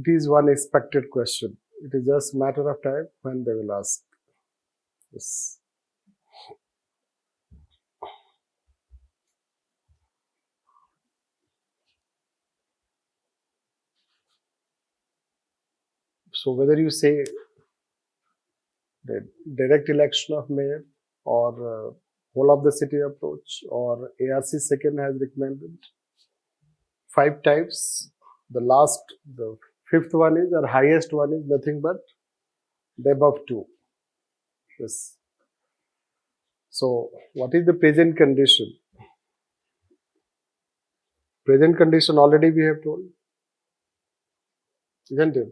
it is one expected question. It is just matter of time when they will ask. Yes. So whether you say the direct election of mayor or whole of the city approach or ARC second has recommended 5 types. The fifth one is, or highest one is nothing but the above 2. Yes. So what is the present condition? Present condition already we have told, isn't it?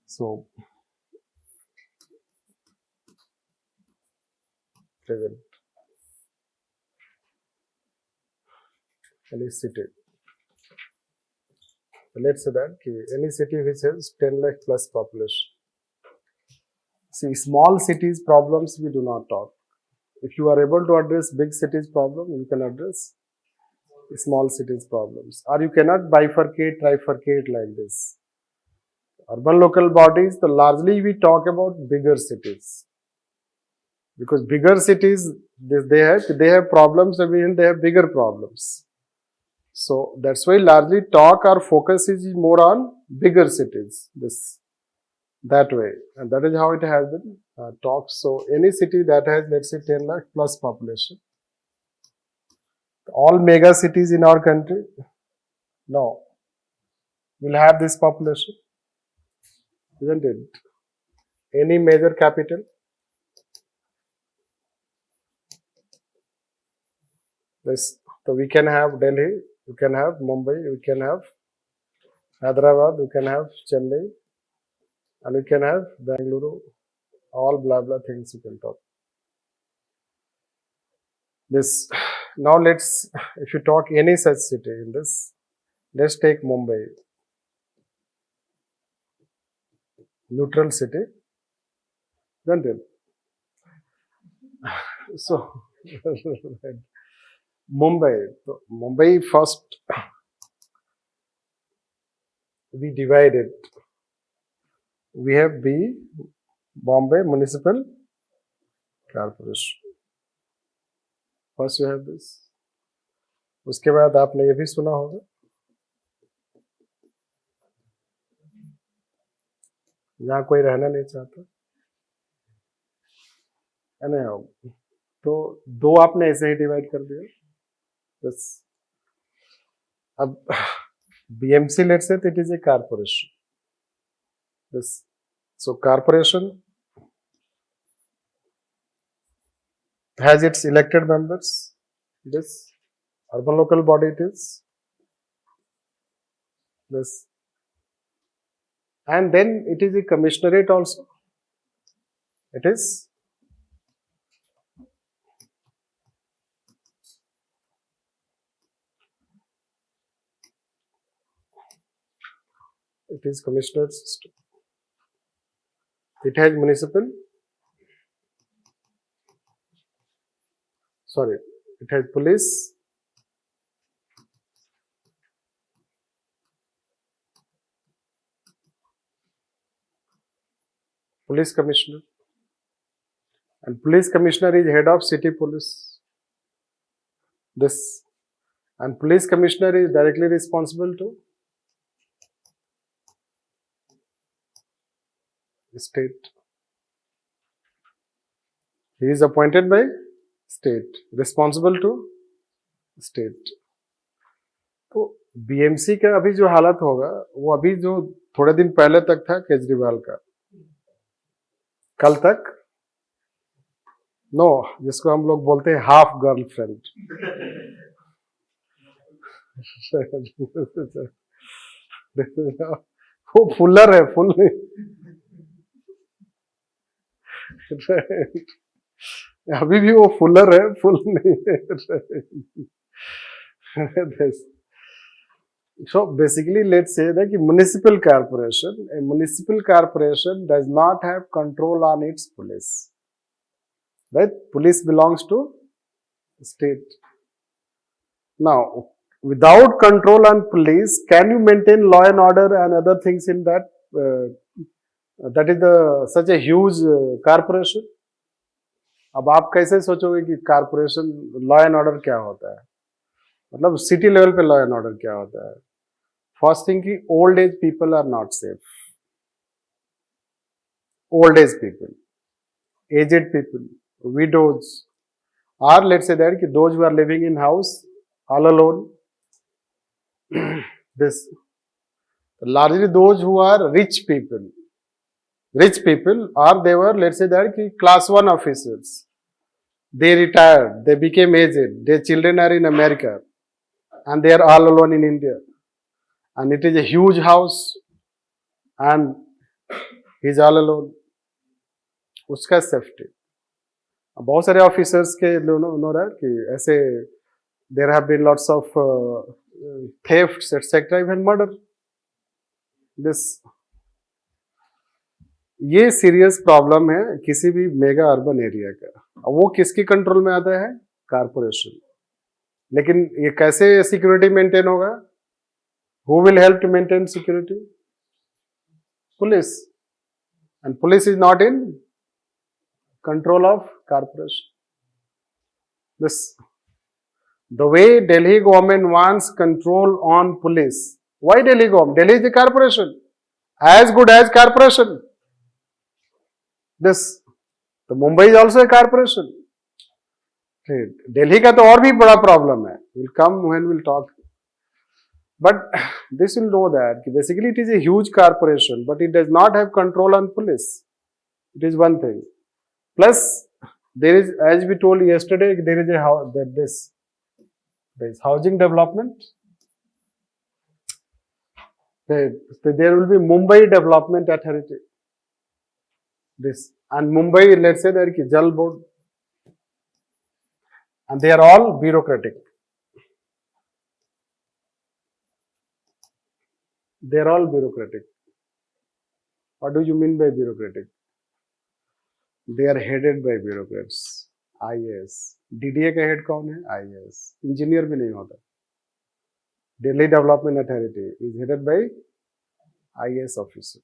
So present, any city. Let's say that any city which has 10 lakh plus population. See, small cities problems we do not talk. If you are able to address big cities problem, you can address small cities problems. Or you cannot bifurcate, trifurcate like this. Urban local bodies, the largely we talk about bigger cities. Because bigger cities, they have problems, I mean they have bigger problems. So that's why largely talk or focus is more on bigger cities. That way, and that is how it has been talked. So any city that has, let's say, 10 lakh plus population, all mega cities in our country, no, will have this population, isn't it? Any major capital, this, so we can have Delhi, we can have Mumbai, we can have Hyderabad, we can have Chennai, and we can have Bangalore, all blah blah things you can talk. This, now let's, if you talk any such city in this, let's take Mumbai, neutral city, isn't it? So, Mumbai first, we divide it. We have B, Bombay Municipal Corporation. First you have this. उसके बाद आपने ये भी सुना होगा, यहाँ कोई रहना नहीं चाहता, है ना? तो 2 आपने ऐसे ही डिवाइड कर दिया. बस अब BMC, let's say it is a corporation. This, so corporation has its elected members. This urban local body it is. This, and then it is a commissionerate also. It is. It is commissioner system. It has municipal. Sorry, it has police. Police commissioner. And police commissioner is head of city police. This, and police commissioner is directly responsible to state. He is appointed by state, responsible to state. तो BMC का अभी जो हालत होगा, वो अभी जो थोड़े दिन पहले तक था केजरीवाल का, कल तक, नो, जिसको हम लोग बोलते हैं हाफ गर्लफ्रेंड. वो फुलर है, फुल नहीं. अभी भी वो फुलर है, फुल नहीं है. So basically, let's say that a municipal corporation does not have control on its police. Right? Police belongs to state. Now, without control on police, can you maintain law and order and other things in that? That is such a huge corporation. अब आप कैसे सोचोगे कि corporation law and order क्या होता है, मतलब city level पे लॉ एंड ऑर्डर क्या होता है? फर्स्ट थिंग कि old age people are not safe. Old age people, aged people, widows, or let's say that those who are living in house all alone, this largely those who are rich people, or they were, let's say that class 1 officers, they retired, they became aged, their children are in America and they are all alone in India, and it is a huge house and he is all alone. उसका safety. बहुत सारे officers के नो रहा कि ऐसे there have been lots of thefts etcetera, even murder. This ये serious problem है किसी भी मेगा अर्बन एरिया का. वो किसके कंट्रोल में आता है? कारपोरेशन. लेकिन ये कैसे सिक्योरिटी मेंटेन होगा? Who will help to maintain security? Police. And police is not in control of corporation. This, the way Delhi government wants control on police. Why Delhi government? Delhi is the corporation, as good as corporation. This, the Mumbai is also a corporation. Delhi का तो और भी बड़ा problem है. We'll come when we'll talk. But this will know that basically it is a huge corporation, but it does not have control on police. It is one thing. Plus, there is, as we told yesterday, there is this housing development. There will be Mumbai Development Authority. This, and Mumbai, let's say there is Jal Board, and they are all bureaucratic. They are all bureaucratic. What do you mean by bureaucratic? They are headed by bureaucrats. IAS. DDA का head कौन है? IAS. Engineer भी नहीं होता. Delhi Development Authority is headed by IAS officer.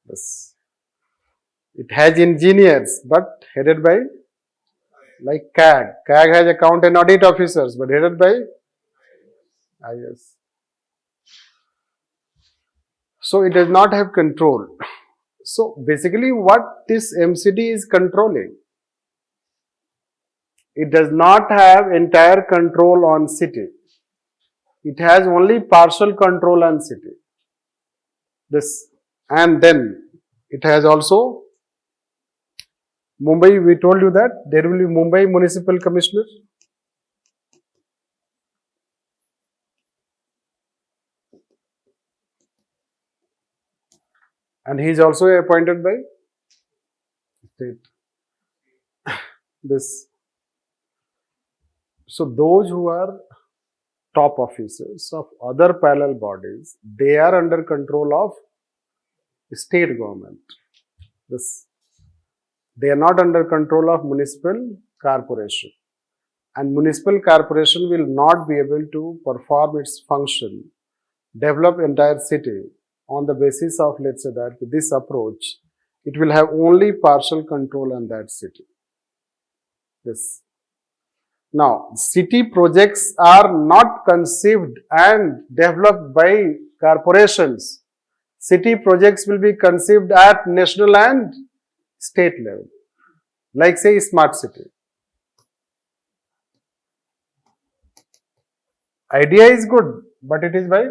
Yes. It has engineers, but headed by like CAG. CAG has account and audit officers, but headed by IAS. So it does not have control. So basically what this MCD is controlling, it does not have entire control on city. It has only partial control on city. This, and then it has also Mumbai. We told you that there will be Mumbai Municipal Commissioner. And he is also appointed by state. This. So those who are top officers of other parallel bodies, they are under control of state government. This. They are not under control of municipal corporation. And municipal corporation will not be able to perform its function, develop entire city on the basis of, let's say that this approach, it will have only partial control on that city. This. Now, city projects are not conceived and developed by corporations. City projects will be conceived at national and state level. Like say smart city. Idea is good, but it is by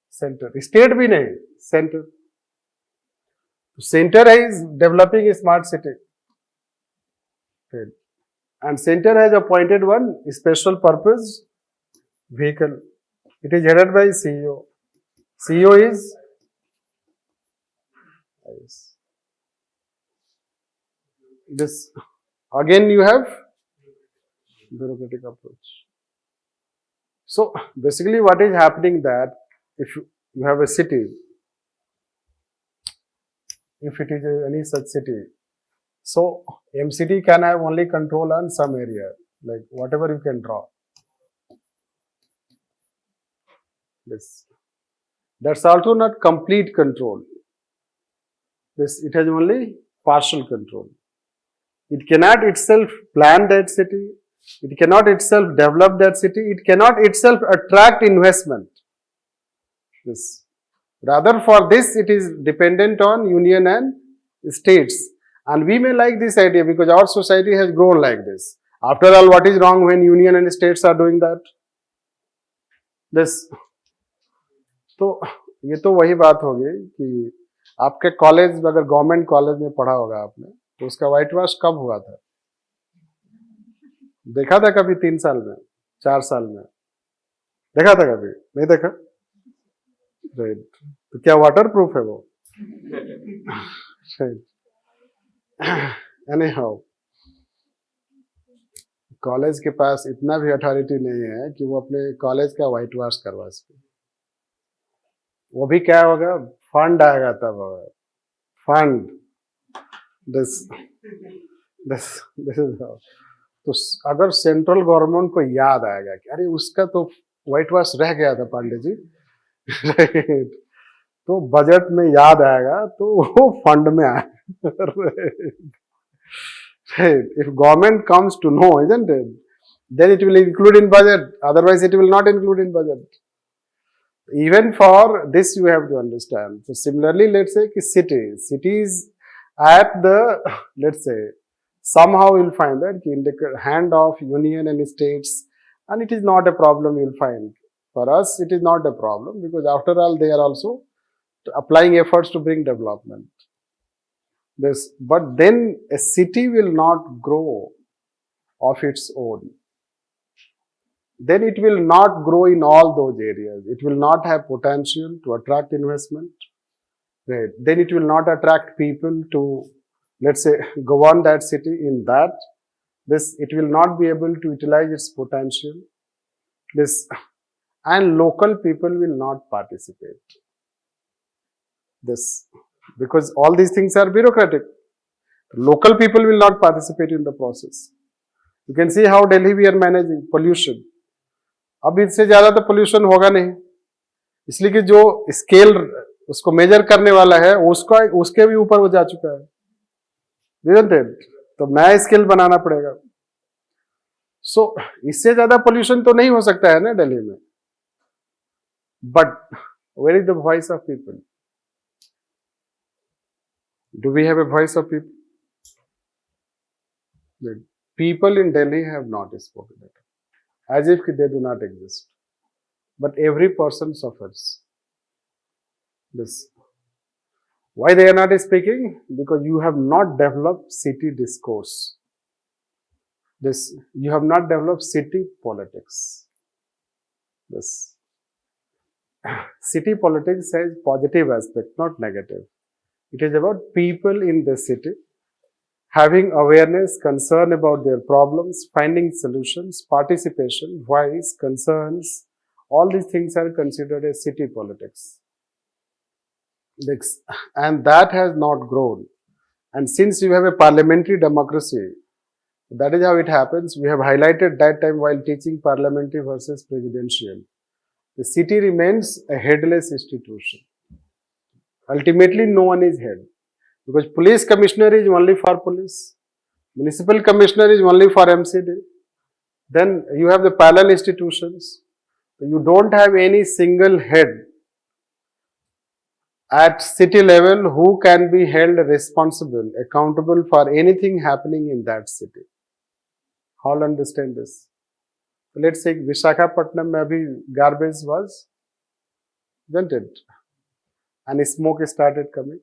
center. State भी नहीं, center. Center is developing a smart city. And center has appointed one special purpose vehicle. It is headed by CEO. CEO is this. Again you have bureaucratic approach. So basically what is happening that if you have a city, if it is any such city, so MCD can have only control on some area, like whatever you can draw. This. That's also not complete control. This, it has only partial control. It cannot itself plan that city. It cannot itself develop that city. It cannot itself attract investment. This. Rather, for this, it is dependent on union and states. And we may like this idea because our society has grown like this. After all, what is wrong when union and states are doing that? This. तो ये तो वही बात होगी कि आपके college, अगर government college में पढ़ा होगा आपने, तो उसका व्हाइट वॉश कब हुआ था? देखा था कभी 3 साल में, 4 साल में? देखा था कभी? नहीं देखा? राइट. तो क्या वाटर प्रूफ है वो? राइट. एनीहाउ, कॉलेज के पास इतना भी अथॉरिटी नहीं है कि वो अपने कॉलेज का व्हाइट वॉश करवा सके. वो भी क्या होगा? फंड आएगा तब होगा. फंड. This is how. तो अगर सेंट्रल गवर्नमेंट को याद आएगा कि अरे उसका तो व्हाइट वॉश रह गया था पांडे जी, राइट, तो बजट में याद आएगा तो वो फंड में आएगा. Right. If government comes to know, isn't it? Then it will include in budget. Otherwise, it will not include in budget. Even for this, you have to understand. So similarly, let's say cities at the, let's say, somehow you'll find that in the hand of union and states, and it is not a problem. You'll find for us, it is not a problem because after all, they are also applying efforts to bring development. This, but then a city will not grow of its own. Then it will not grow in all those areas. It will not have potential to attract investment. Right. Then it will not attract people to, let's say, govern that city in that. This, it will not be able to utilize its potential. This, and local people will not participate. This. Because all these things are bureaucratic. Local people will not participate in the process. You can see how Delhi we are managing pollution. अब इससे ज्यादा तो pollution होगा नहीं, इसलिए कि जो scale उसको मेजर करने वाला है उसके भी ऊपर वो जा चुका है, isn't it? तो नया स्केल बनाना पड़ेगा. सो इससे ज्यादा पोल्यूशन तो नहीं हो सकता है ना दिल्ली में. But where is the voice of people? Do we have a voice of people? The people in Delhi have not spoken it, as if they do not exist. But every person suffers this. Why they are not speaking? Because you have not developed city discourse. This, you have not developed city politics. This city politics has positive aspect, not negative. It is about people in the city having awareness, concern about their problems, finding solutions, participation, voice, concerns. All these things are considered as city politics. And that has not grown. And since you have a parliamentary democracy, that is how it happens. We have highlighted that time while teaching parliamentary versus presidential. The city remains a headless institution. Ultimately, no one is head. Because police commissioner is only for police. Municipal commissioner is only for MCD. Then you have the parallel institutions. You don't have any single head at city level who can be held responsible, accountable for anything happening in that city. All understand this. Let's say Visakhapatnam maybe garbage was, isn't it? And smoke started coming.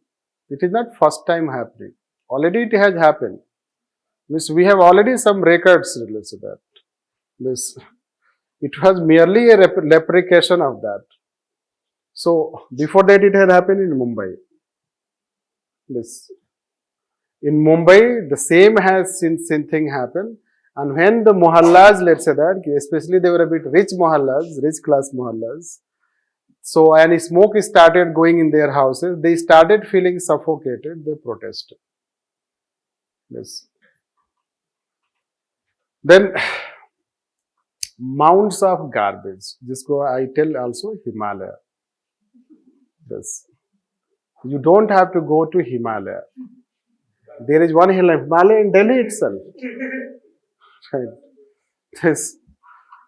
It is not first time happening. Already it has happened. Means we have already some records related to that. This, it was merely a replication of that. So before that it had happened in Mumbai. This, in Mumbai the same thing happened. And when the mohallas, let's say that, especially they were a bit rich mohallas, rich class mohallas. So, and smoke started going in their houses. They started feeling suffocated. They protested. Yes. Then, mounds of garbage, जिसको I tell also Himalaya. This you don't have to go to Himalaya. There is one Himalaya in Delhi itself. Right. This,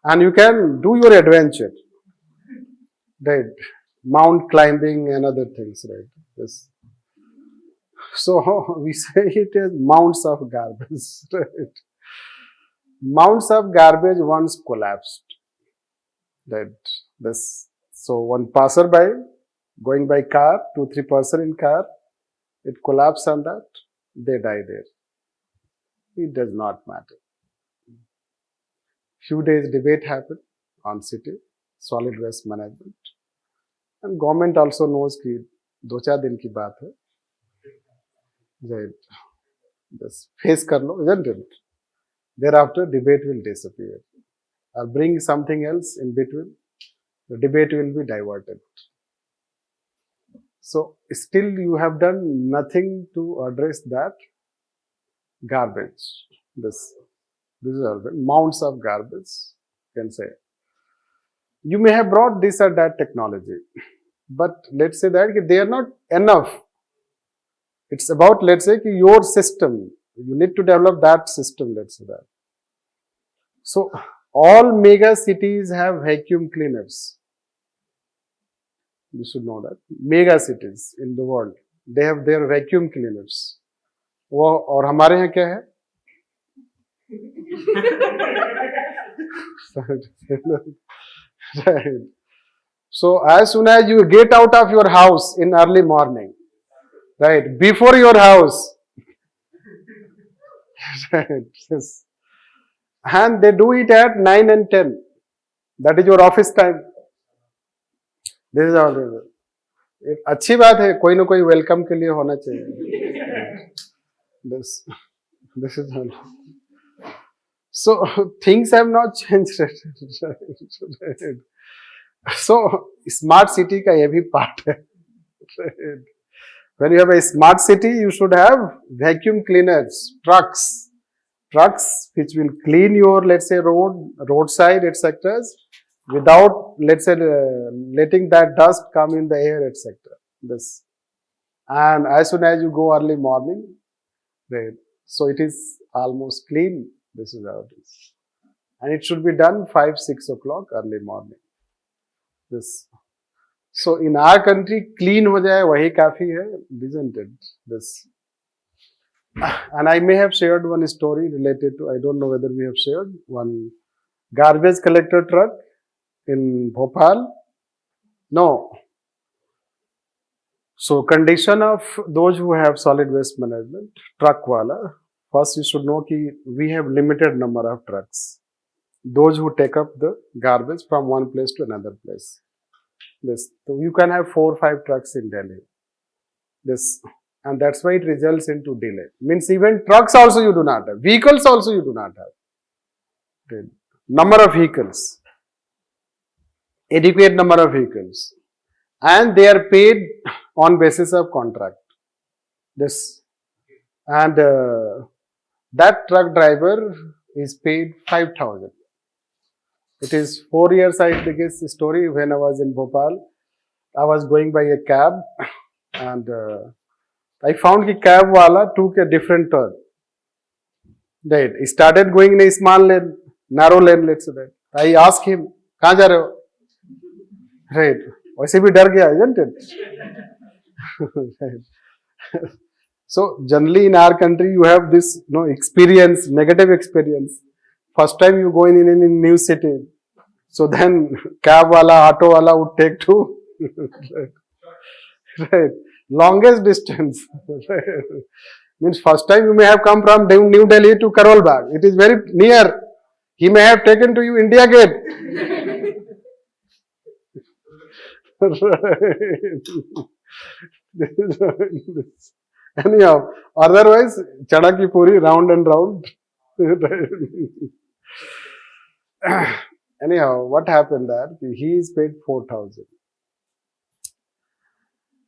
and you can do your adventure. Right. Mount climbing and other things. Right. This. So we say it is mounds of garbage. Right. Mounds of garbage once collapsed. Right. This. So one passerby going by car, 2-3 person in car, it collapsed on that, they die there. It does not matter. Few days debate happened on city, solid waste management. And government also knows कि 2-4 दिन की बात है. Right. Just face कर लो, isn't it? Thereafter debate will disappear. Or bring something else in between, the debate will be diverted. So still you have done nothing to address that garbage. This is mounds of garbage, you can say. You may have brought this or that technology, but let's say that they are not enough. It's about, let's say, your system. You need to develop that system, let's say that. So all mega cities have vacuum cleaners. You should know that. Mega cities in the world, they have their vacuum cleaners. वो और हमारे यहाँ क्या है? Right. So as soon as you get out of your house in early morning, right, before your house, right, yes. And they do it at 9 and 10. That is your office time. This is all. अच्छी बात है, कोई ना कोई welcome के लिए होना चाहिए. This is all. So things have not changed. So smart city का ये भी part है. When you have a smart city, you should have vacuum cleaners, trucks which will clean your, let's say, roadside, etc. without, let's say, letting that dust come in the air, etc. This, and as soon as you go early morning, right, so it is almost clean. This is how it is, and it should be done 5-6 o'clock early morning. This, so in our country, clean हो जाए वही काफी है, isn't it? This, and I may have shared one story related to, I don't know whether we have shared, one garbage collector truck in Bhopal. No. So condition of those who have solid waste management, truck wala, first you should know कि we have limited number of trucks. Those who take up the garbage from one place to another place. This, so you can have 4 or 5 trucks in Delhi. This, and that's why it results into delay. Means even trucks also you do not have. Vehicles also you do not have. Okay. Number of vehicles. Adequate number of vehicles. And they are paid on basis of contract. This, and that truck driver is paid 5,000. It is 4 years, I think, is the story. When I was in Bhopal, I was going by a cab, and I found the cab wala took a different turn. Right, he started going in a small lane, narrow lane, let's say that. I asked him, "कहाँ जा रहे हो?" Right, वैसे भी डर गया, isn't it? Right. So generally in our country you have this, experience, negative experience. First time you go in a new city, so then cab wala, auto wala would take to right, longest distance. Right. Means first time you may have come from New Delhi to Karol Bagh. It is very near. He may have taken to you India Gate. Anyhow, otherwise, Chadaki Puri, round and round. Anyhow, what happened that he is paid 4,000.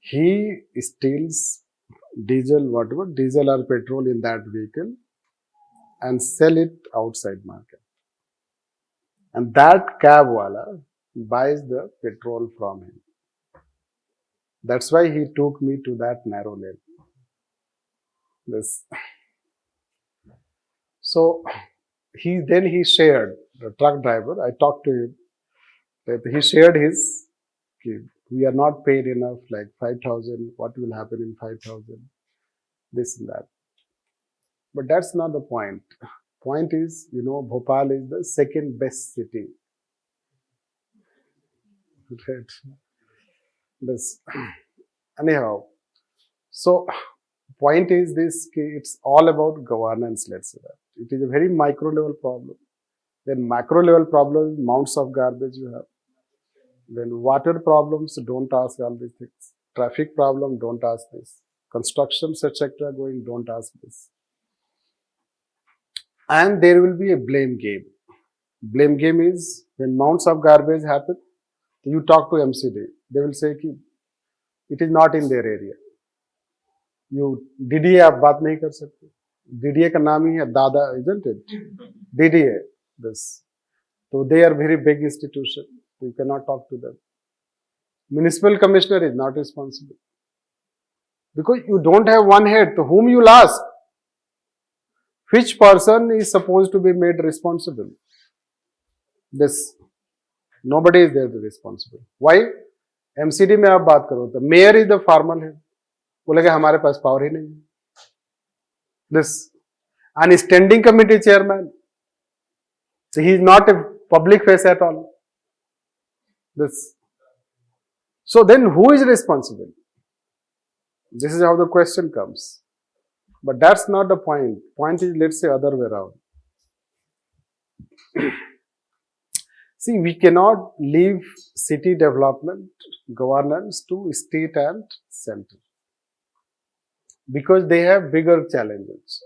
He steals diesel, whatever, diesel or petrol in that vehicle and sell it outside market. And that cab wala buys the petrol from him. That's why he took me to that narrow lane. This. So he shared, the truck driver, I talked to him, that he shared his, we are not paid enough, like 5,000, what will happen in 5,000, this and that. But that's not the point. Point is, Bhopal is the second best city. Right. This. Anyhow, so point is this, it's all about governance, let's say that. It is a very micro level problem. Then macro level problem, mounts of garbage you have. Then water problems, don't ask all these things. Traffic problem, don't ask this. Construction, etc. going, don't ask this. And there will be a blame game. Blame game is when mounts of garbage happen, you talk to MCD. They will say कि it is not in their area. You DDA आप बात नहीं कर सकते. DDA का नाम ही है दादा, isn't it? DDA. This. So they are very big institution. You cannot talk to them. Municipal commissioner is not responsible. Because you don't have one head, to whom you'll ask? Which person is supposed to be made responsible? This. Nobody is there to be responsible. Why? MCD में आप बात करो तो mayor is the formal head. बोलेगा हमारे पास power ही नहीं है. This. And standing committee chairman. So he is not a public face at all. This. So then who is responsible? This is how the question comes. But that's not the point. Point is, let's say, other way around. See, we cannot leave city development, governance to state and center. Because they have bigger challenges.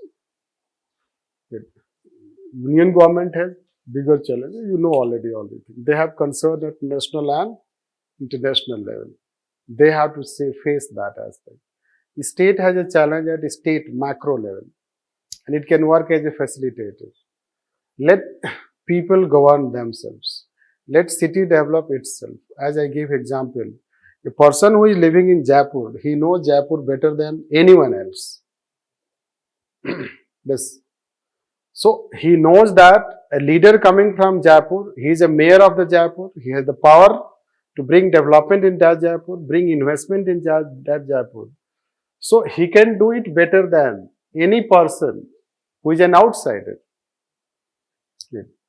Union government has bigger challenges. You know already all these things. They have concern at national and international level. They have to face that aspect. The state has a challenge at a state macro level, and it can work as a facilitator. Let people govern themselves. Let city develop itself. As I give example, a person who is living in Jaipur, he knows Jaipur better than anyone else. This. So he knows that a leader coming from Jaipur, he is a mayor of the Jaipur, he has the power to bring development in that Jaipur, bring investment in that Jaipur. So he can do it better than any person who is an outsider.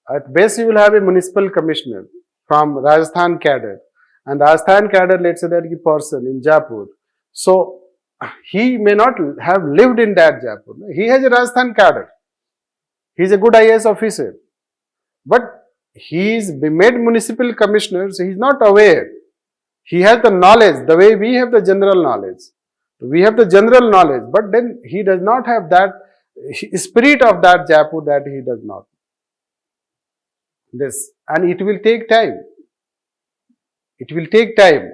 At best you will have a municipal commissioner from Rajasthan cadre, and Rajasthan cadre, let's say that person in Jaipur. So he may not have lived in that Jaipur. He has a Rajasthan cadre. He is a good IAS officer. But he is made municipal commissioner, so he is not aware. He has the knowledge, the way we have the general knowledge. We have the general knowledge, but then he does not have that spirit of that Jaipur, that he does not. This. And it will take time. It will take time.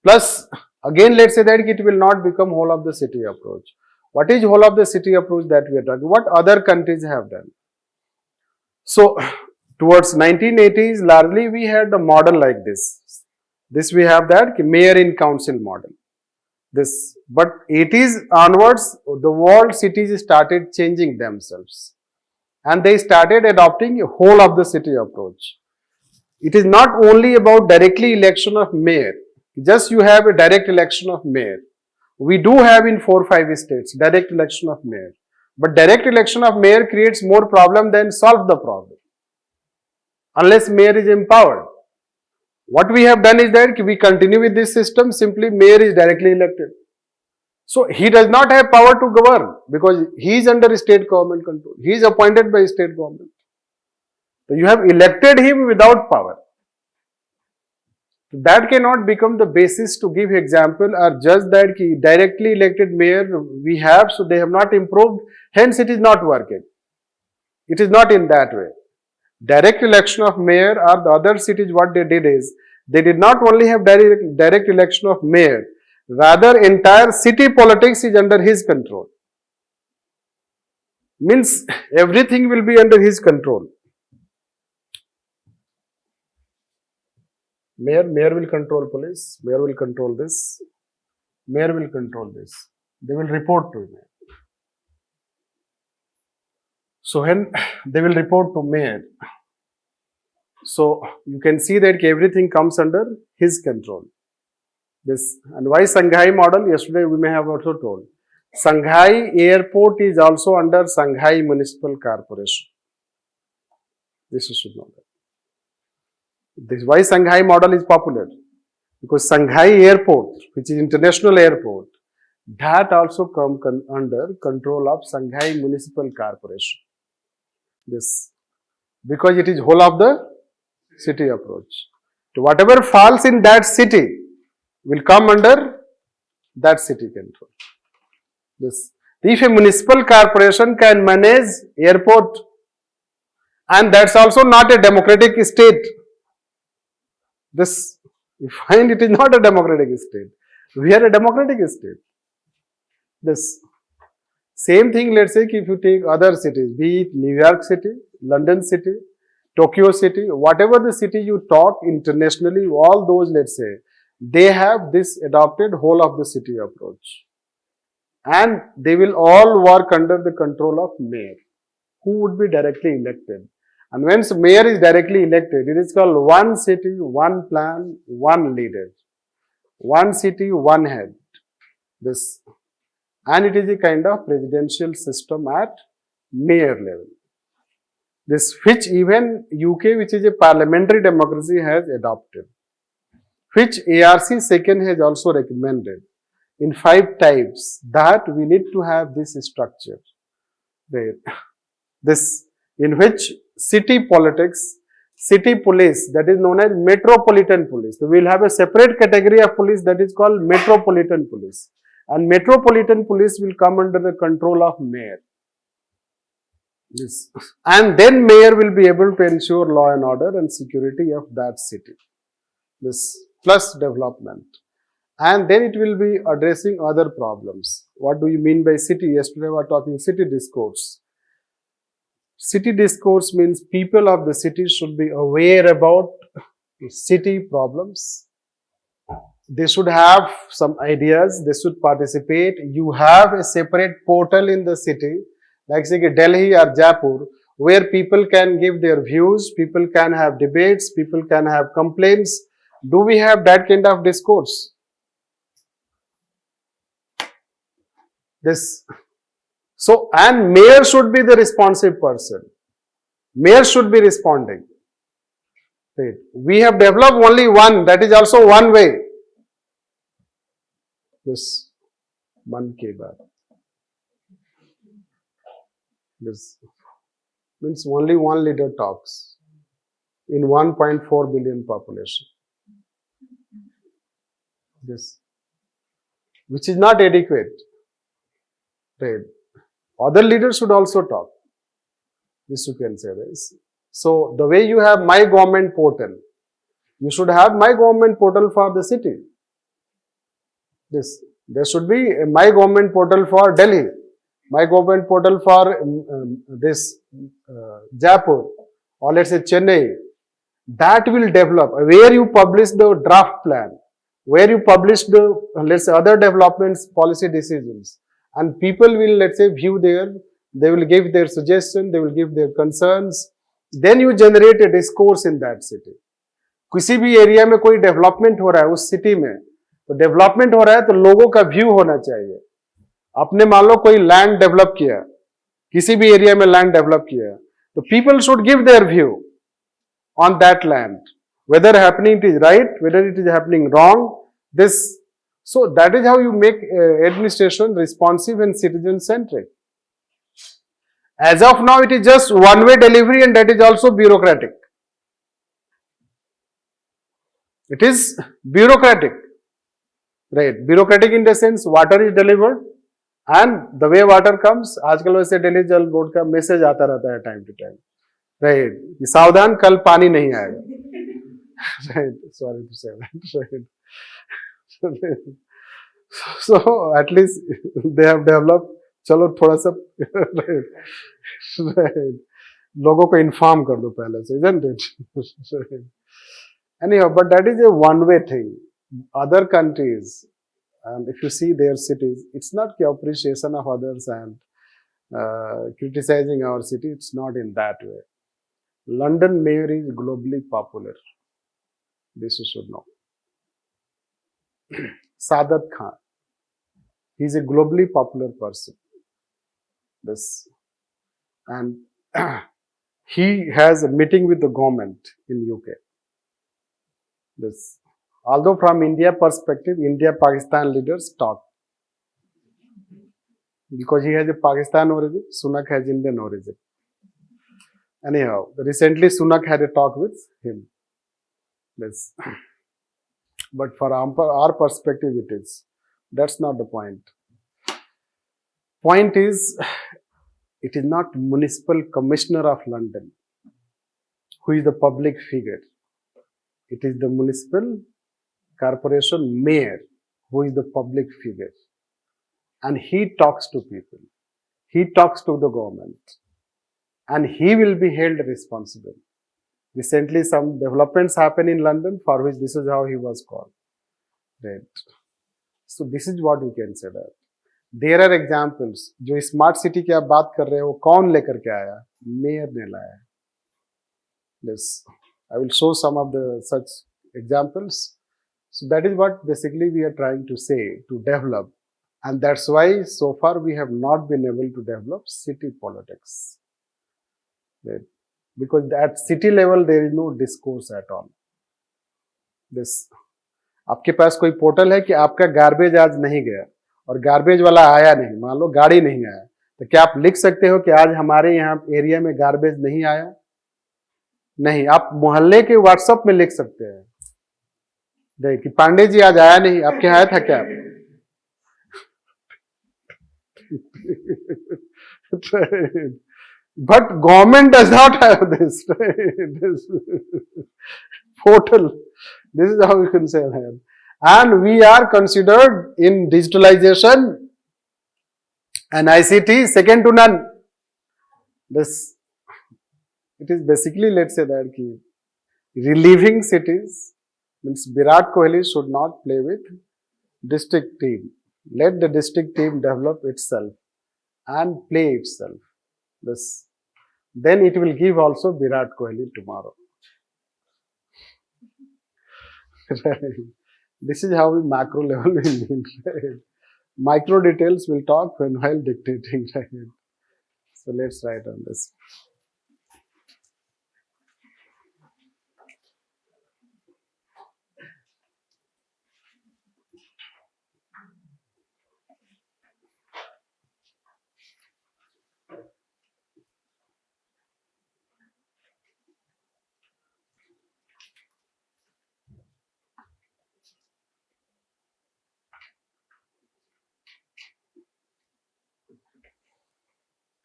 Plus, again, let's say that it will not become whole of the city approach. What is whole of the city approach that we are talking? What other countries have done? So, towards 1980s, largely we had the model like this. This we have that mayor in council model. This, but 80s onwards, the world cities started changing themselves, and they started adopting a whole of the city approach. It is not only about directly election of mayor. Just you have a direct election of mayor. We do have in 4 or 5 states direct election of mayor, but direct election of mayor creates more problem than solve the problem, unless mayor is empowered. What we have done is that we continue with this system, simply mayor is directly elected. So he does not have power to govern because he is under state government control. He is appointed by state government. So you have elected him without power. That cannot become the basis to give example or judge that directly elected mayor we have, so they have not improved, hence it is not working. It is not in that way. Direct election of mayor or the other cities, what they did is, they did not only have direct election of mayor, rather entire city politics is under his control. Means everything will be under his control. Mayor will control police, mayor will control this, mayor will control this. They will report to mayor. So when they will report to mayor, so you can see that everything comes under his control. This, and why Shanghai model? Yesterday we may have also told. Shanghai airport is also under Shanghai Municipal Corporation. This you should know that. This why Shanghai model is popular, because Shanghai airport, which is international airport, that also come under control of Shanghai Municipal Corporation. This, because it is whole of the city approach. So whatever falls in that city will come under that city control. This, if a municipal corporation can manage airport, and that's also not a democratic state. This, you find it is not a democratic state. We are a democratic state. This same thing, let's say, if you take other cities, be it New York City, London City, Tokyo City, whatever the city you talk internationally, all those, let's say, they have this adopted whole of the city approach. And they will all work under the control of mayor, who would be directly elected. And once mayor is directly elected, it is called one city, one plan, one leader. One city, one head. This, and it is a kind of presidential system at mayor level. This, which even UK, which is a parliamentary democracy, has adopted. Which ARC second has also recommended in 5 types that we need to have this structure. Right. This, in which city politics, city police, that is known as metropolitan police. So we will have a separate category of police that is called metropolitan police. And metropolitan police will come under the control of mayor. Yes. And then mayor will be able to ensure law and order and security of that city. This plus development. And then it will be addressing other problems. What do you mean by city? Yesterday we were talking city discourse. City discourse means people of the city should be aware about city problems. They should have some ideas, they should participate. You have a separate portal in the city, like say Delhi or Jaipur, where people can give their views, people can have debates, people can have complaints. Do we have that kind of discourse? This. So, and mayor should be the responsive person. Mayor should be responding. Right. We have developed only one, that is also one way. This man ke baad. This means only one leader talks in 1.4 billion population. This, which is not adequate. Right. Other leaders should also talk. This you can say this. So the way you have my government portal, you should have my government portal for the city. This, there should be a my government portal for Delhi, my government portal for Jaipur, or let's say Chennai. That will develop where you publish the draft plan, where you publish the, let's say, other developments, policy decisions, and people will, let's say, view there, they will give their suggestion, they will give their concerns. Then you generate a discourse in that city. किसी भी area में कोई development हो रहा है उस city में, तो डेवलपमेंट हो रहा है तो लोगों का व्यू होना चाहिए. आपने मान लो कोई लैंड डेवलप किया, किसी भी एरिया में लैंड डेवलप किया, तो people should give their view on that land, whether happening it is right, whether it is happening wrong. This, so that is how you make administration responsive and citizen centric. As of now, it is just one way delivery, and that is also bureaucratic. It is bureaucratic, right? Bureaucratic in the sense water is delivered, and the way water comes, आजकल वैसे दिल्ली जल board का message आता रहता है time to time, right? सावधान कल पानी नहीं आएगा, right? Sorry to say that, right? So at least they have developed. चलो थोड़ा सा राइट, लोगों को इन्फॉर्म कर दो पहले से, isn't it? Anyhow, but that is a one-way thing. Other countries, and if you see their cities, it's not the appreciation of others and criticizing our city. It's not in that way. London mayor is globally popular. This you should know. Sadat Khan. He is a globally popular person. This and he has a meeting with the government in UK. This, although from India perspective, India-Pakistan leaders talk because he has a Pakistan origin, Sunak has Indian origin. Anyhow, recently Sunak had a talk with him. This, but for our perspective, it is. That's not the point. Point is, it is not Municipal Commissioner of London who is the public figure. It is the Municipal Corporation Mayor who is the public figure. And he talks to people. He talks to the government. And he will be held responsible. Recently, some developments happened in London for which this is how he was called. Right. So this is what we can say that. There are examples. जो smart city की आप बात कर रहे हो, कौन लेकर के आया? मेयर ने लाया. Yes, I will show some of the such examples. So that is what basically we are trying to say, to develop, and that's why so far we have not been able to develop city politics. Right? Because at city level there is no discourse at all. This, आपके पास कोई portal है कि आपका garbage आज नहीं गया और garbage वाला आया नहीं, मान लो गाड़ी नहीं आया, तो क्या आप लिख सकते हो कि आज हमारे यहाँ एरिया में गार्बेज नहीं आया? नहीं, आप मोहल्ले के व्हाट्सएप में लिख सकते हैं कि पांडे जी आज आया नहीं, आपके आया था क्या? But government does not have this, this portal. This is how we can say that. And we are considered in digitalization and ICT second to none. This, it is basically, let's say that relieving cities means Virat Kohli should not play with district team. Let the district team develop itself and play itself. This, then it will give also Virat Kohli tomorrow. Right. This is how we macro level will mean. Right. Micro details will talk when while dictating. Right. So let's write on this.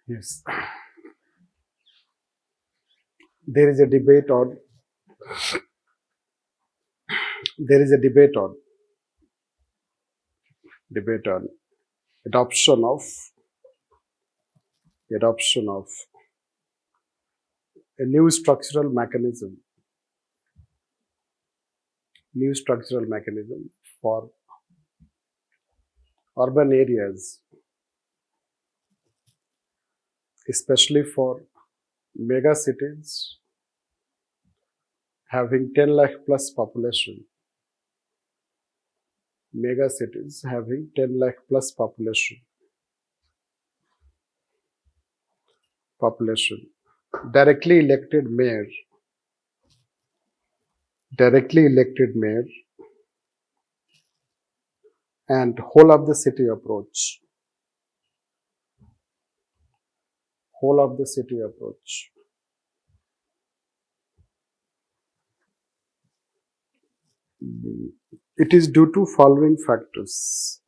Yes. There is a debate on adoption of a new structural mechanism for urban areas, especially for mega cities having 10 lakh plus population. Mega cities having 10 lakh plus population. Directly elected mayor and whole of the city approach. It is due to following factors.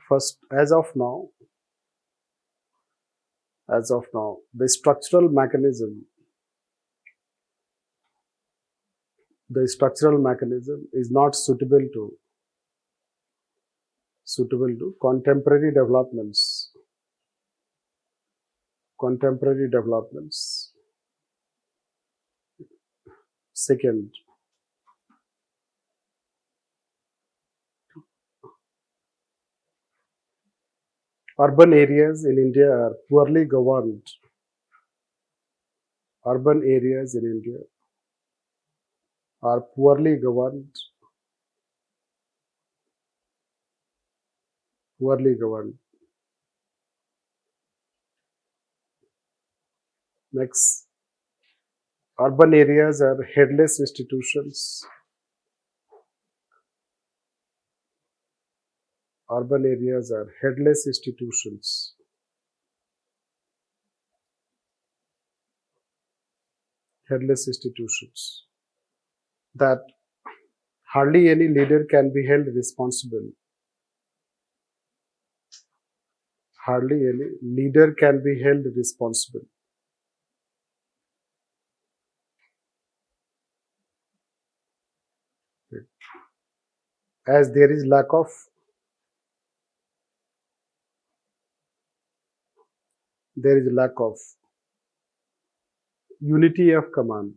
First, as of now, the structural mechanism is not suitable to suitable to contemporary developments. Contemporary developments. Second, urban areas in India are poorly governed. Urban areas in India are poorly governed. Poorly governed. Next, urban areas are headless institutions. Urban areas are headless institutions. Headless institutions. That hardly any leader can be held responsible. Hardly any leader can be held responsible. As there is lack of unity of command.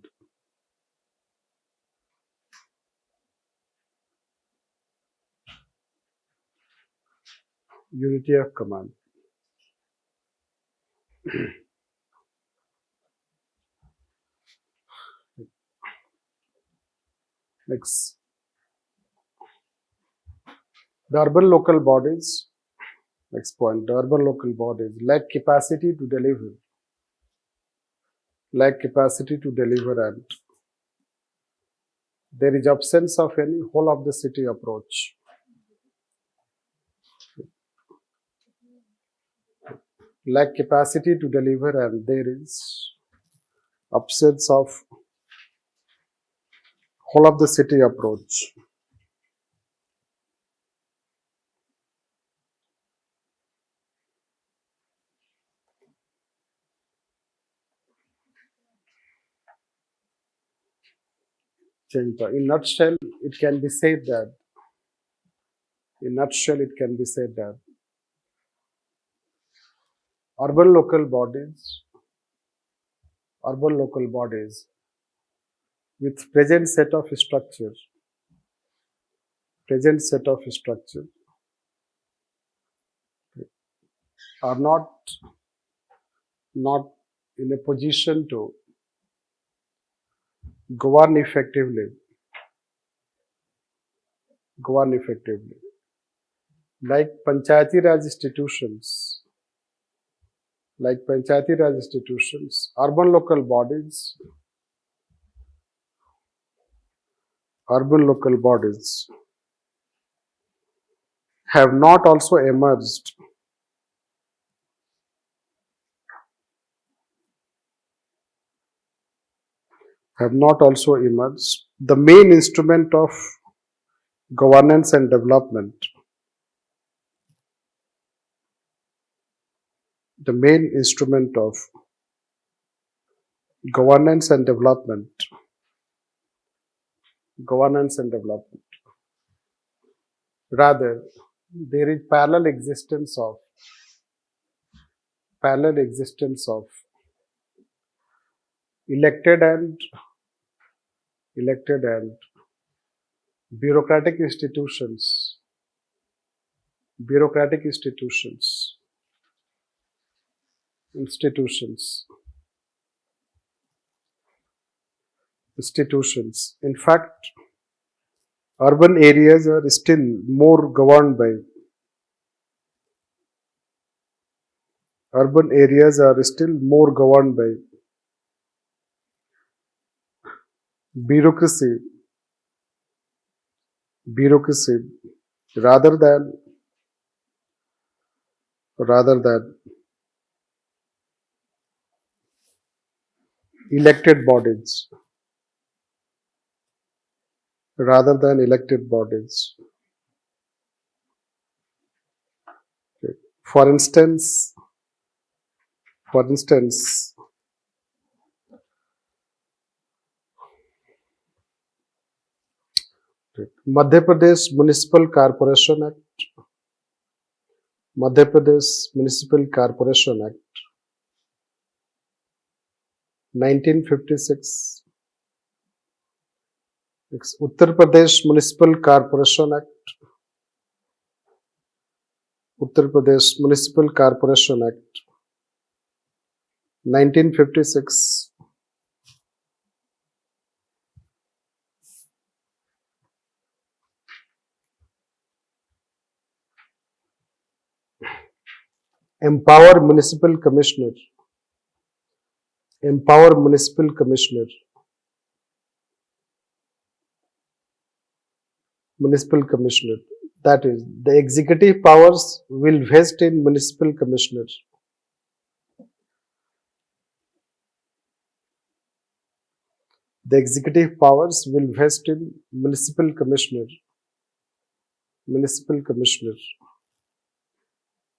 Unity of command. Next, the urban local bodies. Next point, the urban local bodies lack capacity to deliver. Lack capacity to deliver, and there is absence of any whole of the city approach. Lack capacity to deliver, and there is absence of whole of the city approach. In nutshell, it can be said that urban local bodies with present set of structure are not in a position to govern effectively. Like Panchayati Raj institutions, urban local bodies have not also emerged. The main instrument of governance and development. The main instrument of governance and development. Rather, there is parallel existence of elected and bureaucratic institutions. In fact, urban areas are still more governed by bureaucracy rather than elected bodies. For instance, Madhya Pradesh Municipal Corporation Act Madhya Pradesh Municipal Corporation Act 1956. Uttar Pradesh Municipal Corporation Act, Uttar Pradesh Municipal Corporation Act 1956. Empower Municipal Commissioner, Empower Municipal Commissioner, Municipal Commissioner. That is, the executive powers will vest in Municipal Commissioner. The executive powers will vest in Municipal Commissioner. Municipal Commissioner.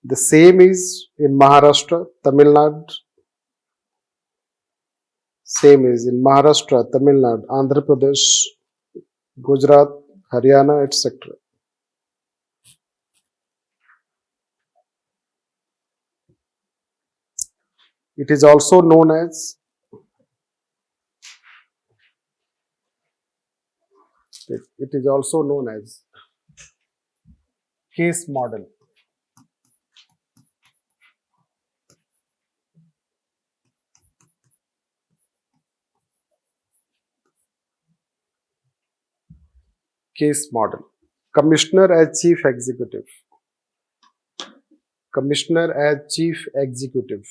The same is in Maharashtra, Tamil Nadu. Same is in Maharashtra, Tamil Nadu, Andhra Pradesh, Gujarat, Haryana, etc. It is also known as case model. Case model. Commissioner as Chief Executive. Commissioner as Chief Executive.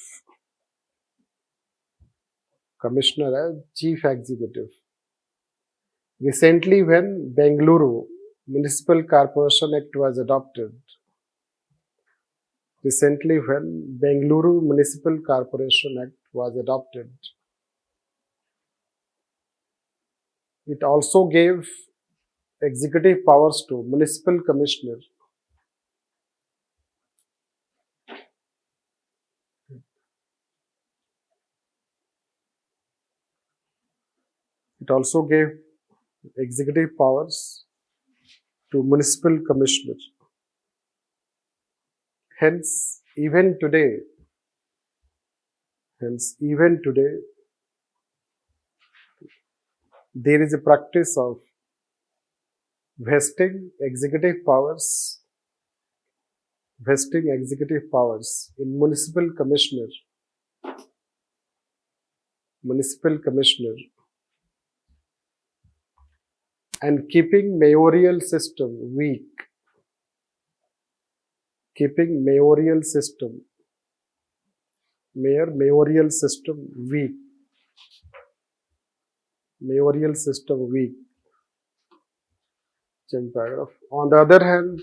Commissioner as Chief Executive. Recently, when Bengaluru Municipal Corporation Act was adopted, it also gave executive powers to Municipal Commissioner. It also gave executive powers to Municipal Commissioner. Hence, even today, there is a practice of vesting executive powers in Municipal Commissioner. And keeping mayoral system weak. Mayoral system weak. Same paragraph. On the other hand,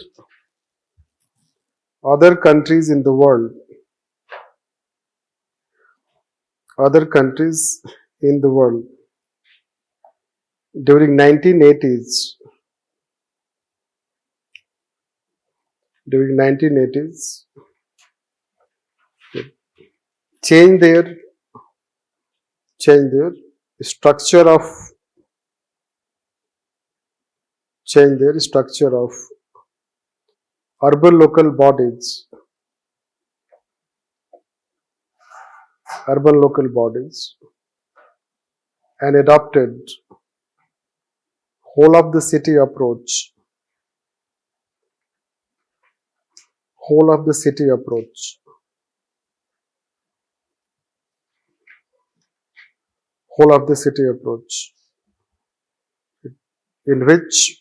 other countries in the world during 1980s change their structure of urban local bodies and adopted whole of the city approach. In which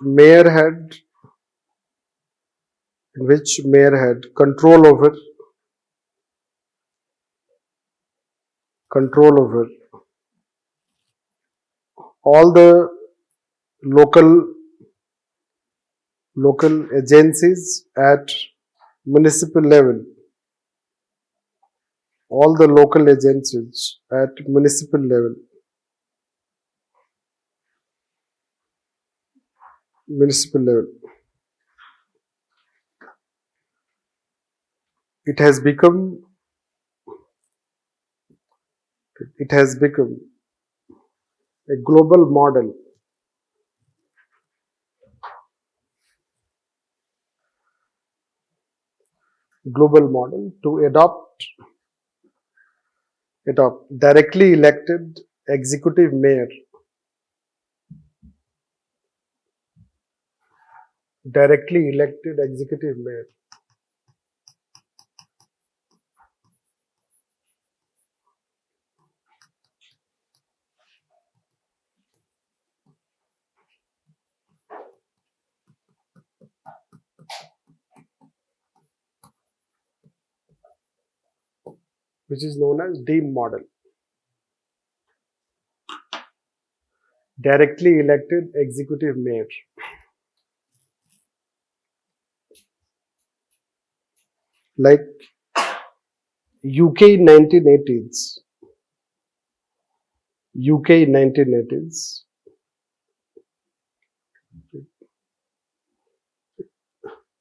mayor had control over all the local agencies at municipal level. It has become a global model. global model to adopt directly elected executive mayor, directly elected executive mayor. Which is known as DEAM model. Directly elected executive mayor. Like UK 1980s. UK 1980s.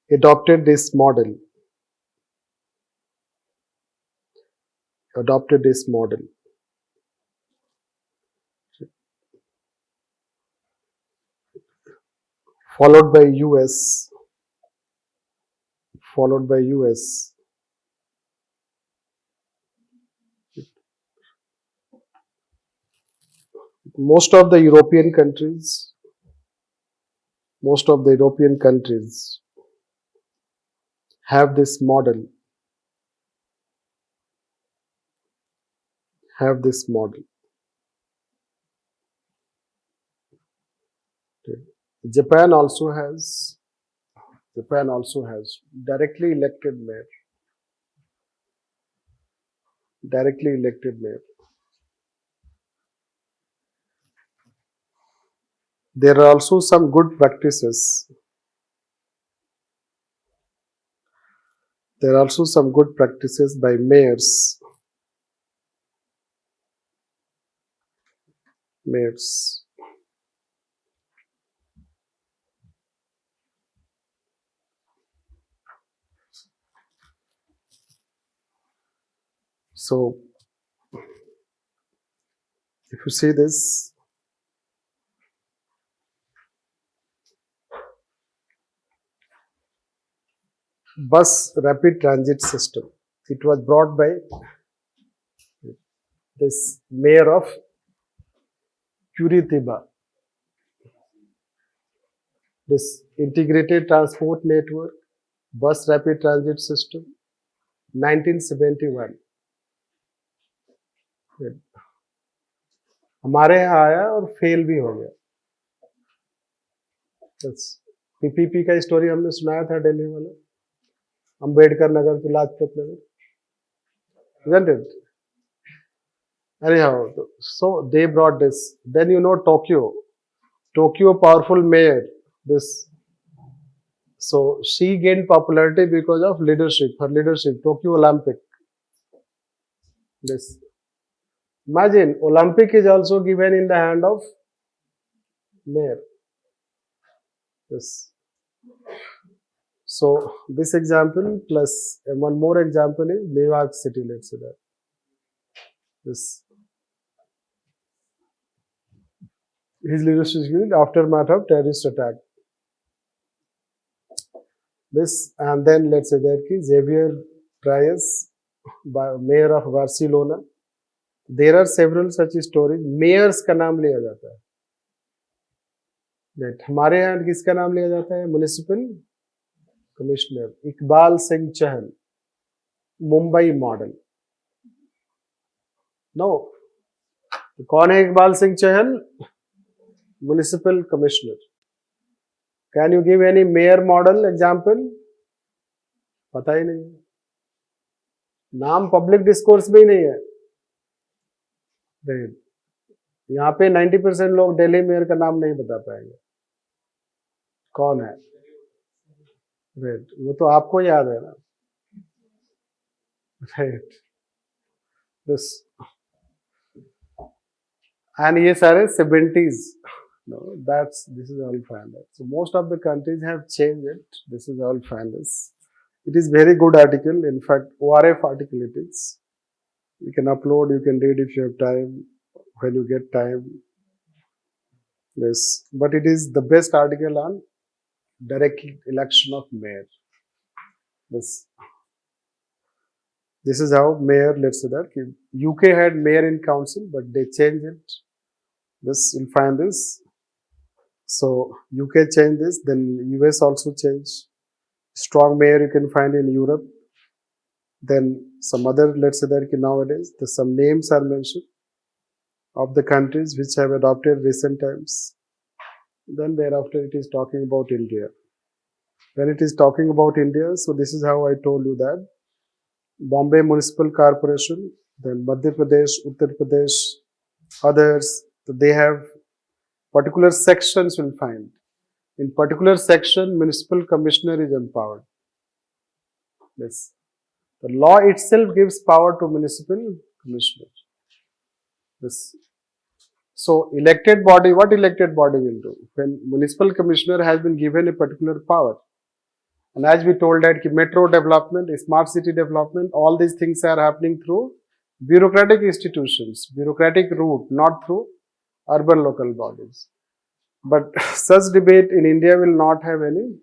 Adopted this model. Followed by US. Most of the European countries have this model. Japan also has directly elected mayor. There are also some good practices. By mayors. So, if you see this, bus rapid transit system, it was brought by this mayor of Curitiba. This integrated transport network, bus rapid transit system, 1971. हमारे यहाँ आया और fail भी हो गया. PPP का story हमने सुनाया था दिल्ली वाला, Ambedkar Nagar to Lajpat Nagar, isn't it? Anyhow, so they brought this. Then Tokyo, powerful mayor. This, so she gained popularity because of her leadership. Tokyo Olympic. This, imagine Olympic is also given in the hand of mayor. This. So this example plus one more example is New York City. Let's say that. This. His leadership is given aftermath of terrorist attack. This, and then let's say that Xavier Price, mayor of Barcelona. There are several such stories. Mayors का नाम लिया जाता है. हमारे यहाँ किसका नाम लिया जाता है? Municipal commissioner Iqbal Singh Chahal, Mumbai model. No, कौन है Iqbal Singh Chahal? Municipal commissioner. Can you give any mayor model example? पता ही नहीं, नाम पब्लिक डिस्कोर्स में ही नहीं है. यहाँ पे 90% लोग दिल्ली मेयर का नाम नहीं बता पाएंगे. कौन है? वो तो आपको याद है ना. This, and ये सारे 70s. No, this is all fine. So most of the countries have changed it. This is all fine. It is very good article. In fact, ORF article it is. You can upload, you can read if you have time, when you get time. Yes, but it is the best article on direct election of mayor. This. This is how mayor, let's say that UK had mayor in council, but they changed it. This, you'll find this. So UK changed this, then US also changed. Strong mayor you can find in Europe. Then some other, let's say that nowadays some names are mentioned of the countries which have adopted recent times. Then thereafter it is talking about India. When it is talking about India, so this is how I told you that Bombay Municipal Corporation, then Madhya Pradesh, Uttar Pradesh, others, they have particular sections will find. In particular section, municipal commissioner is empowered. Yes. The law itself gives power to municipal commissioner. Yes. So elected body, what elected body will do? When municipal commissioner has been given a particular power, and as we told that metro development, smart city development, all these things are happening through bureaucratic institutions, bureaucratic route, not through urban local bodies. But such debate in India will not have any,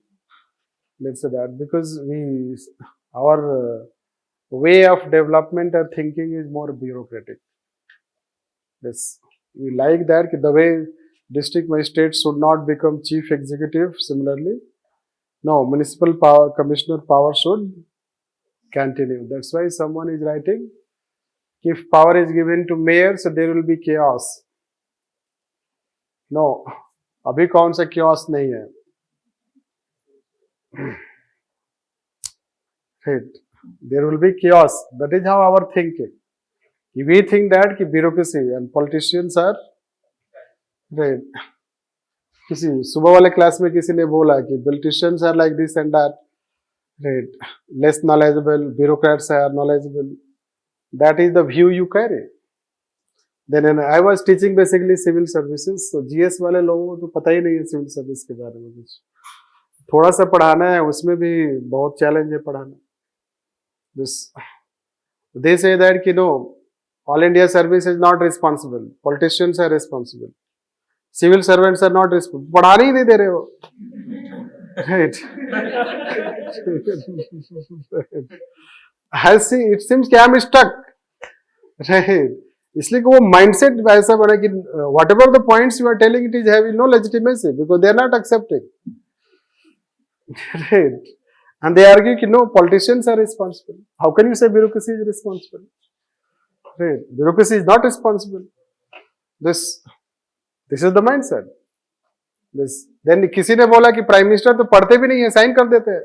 let's say that, because our way of development or thinking is more bureaucratic. Yes, we like that the way district magistrate should not become chief executive. Similarly, no, municipal power, commissioner power should continue. That's why someone is writing, if power is given to mayor, so there will be chaos. No, अभी कौन सा chaos नहीं है. Right. There will be chaos. That is how our thinking. We think that bureaucracy and politicians are right. किसी सुबह वाले class में किसी ने बोला कि politicians are like this and that, right? Less knowledgeable, bureaucrats are knowledgeable. That is the view you carry. Then I was teaching basically civil services, so GS वाले लोगों को तो पता ही नहीं है civil service के बारे में कुछ. थोड़ा सा पढ़ाना है, उसमें भी बहुत चैलेंज है पढ़ाना. This they say that no, all India service is not responsible. Politicians are responsible. Civil servants are not responsible. पढ़ाने ही नहीं दे रहे हो. Right. I see. It seems कि I'm stuck. Right. इसलिए कि वो mindset ऐसा बना कि whatever the points you are telling, it is having no legitimacy because they are not accepting. Right. And they argue कि no, politicians are responsible. How can you say bureaucracy is responsible? Right. Bureaucracy is not responsible. This is the mindset. Then किसी ने बोला कि prime minister तो पढ़ते भी नहीं है, साइन कर देते हैं.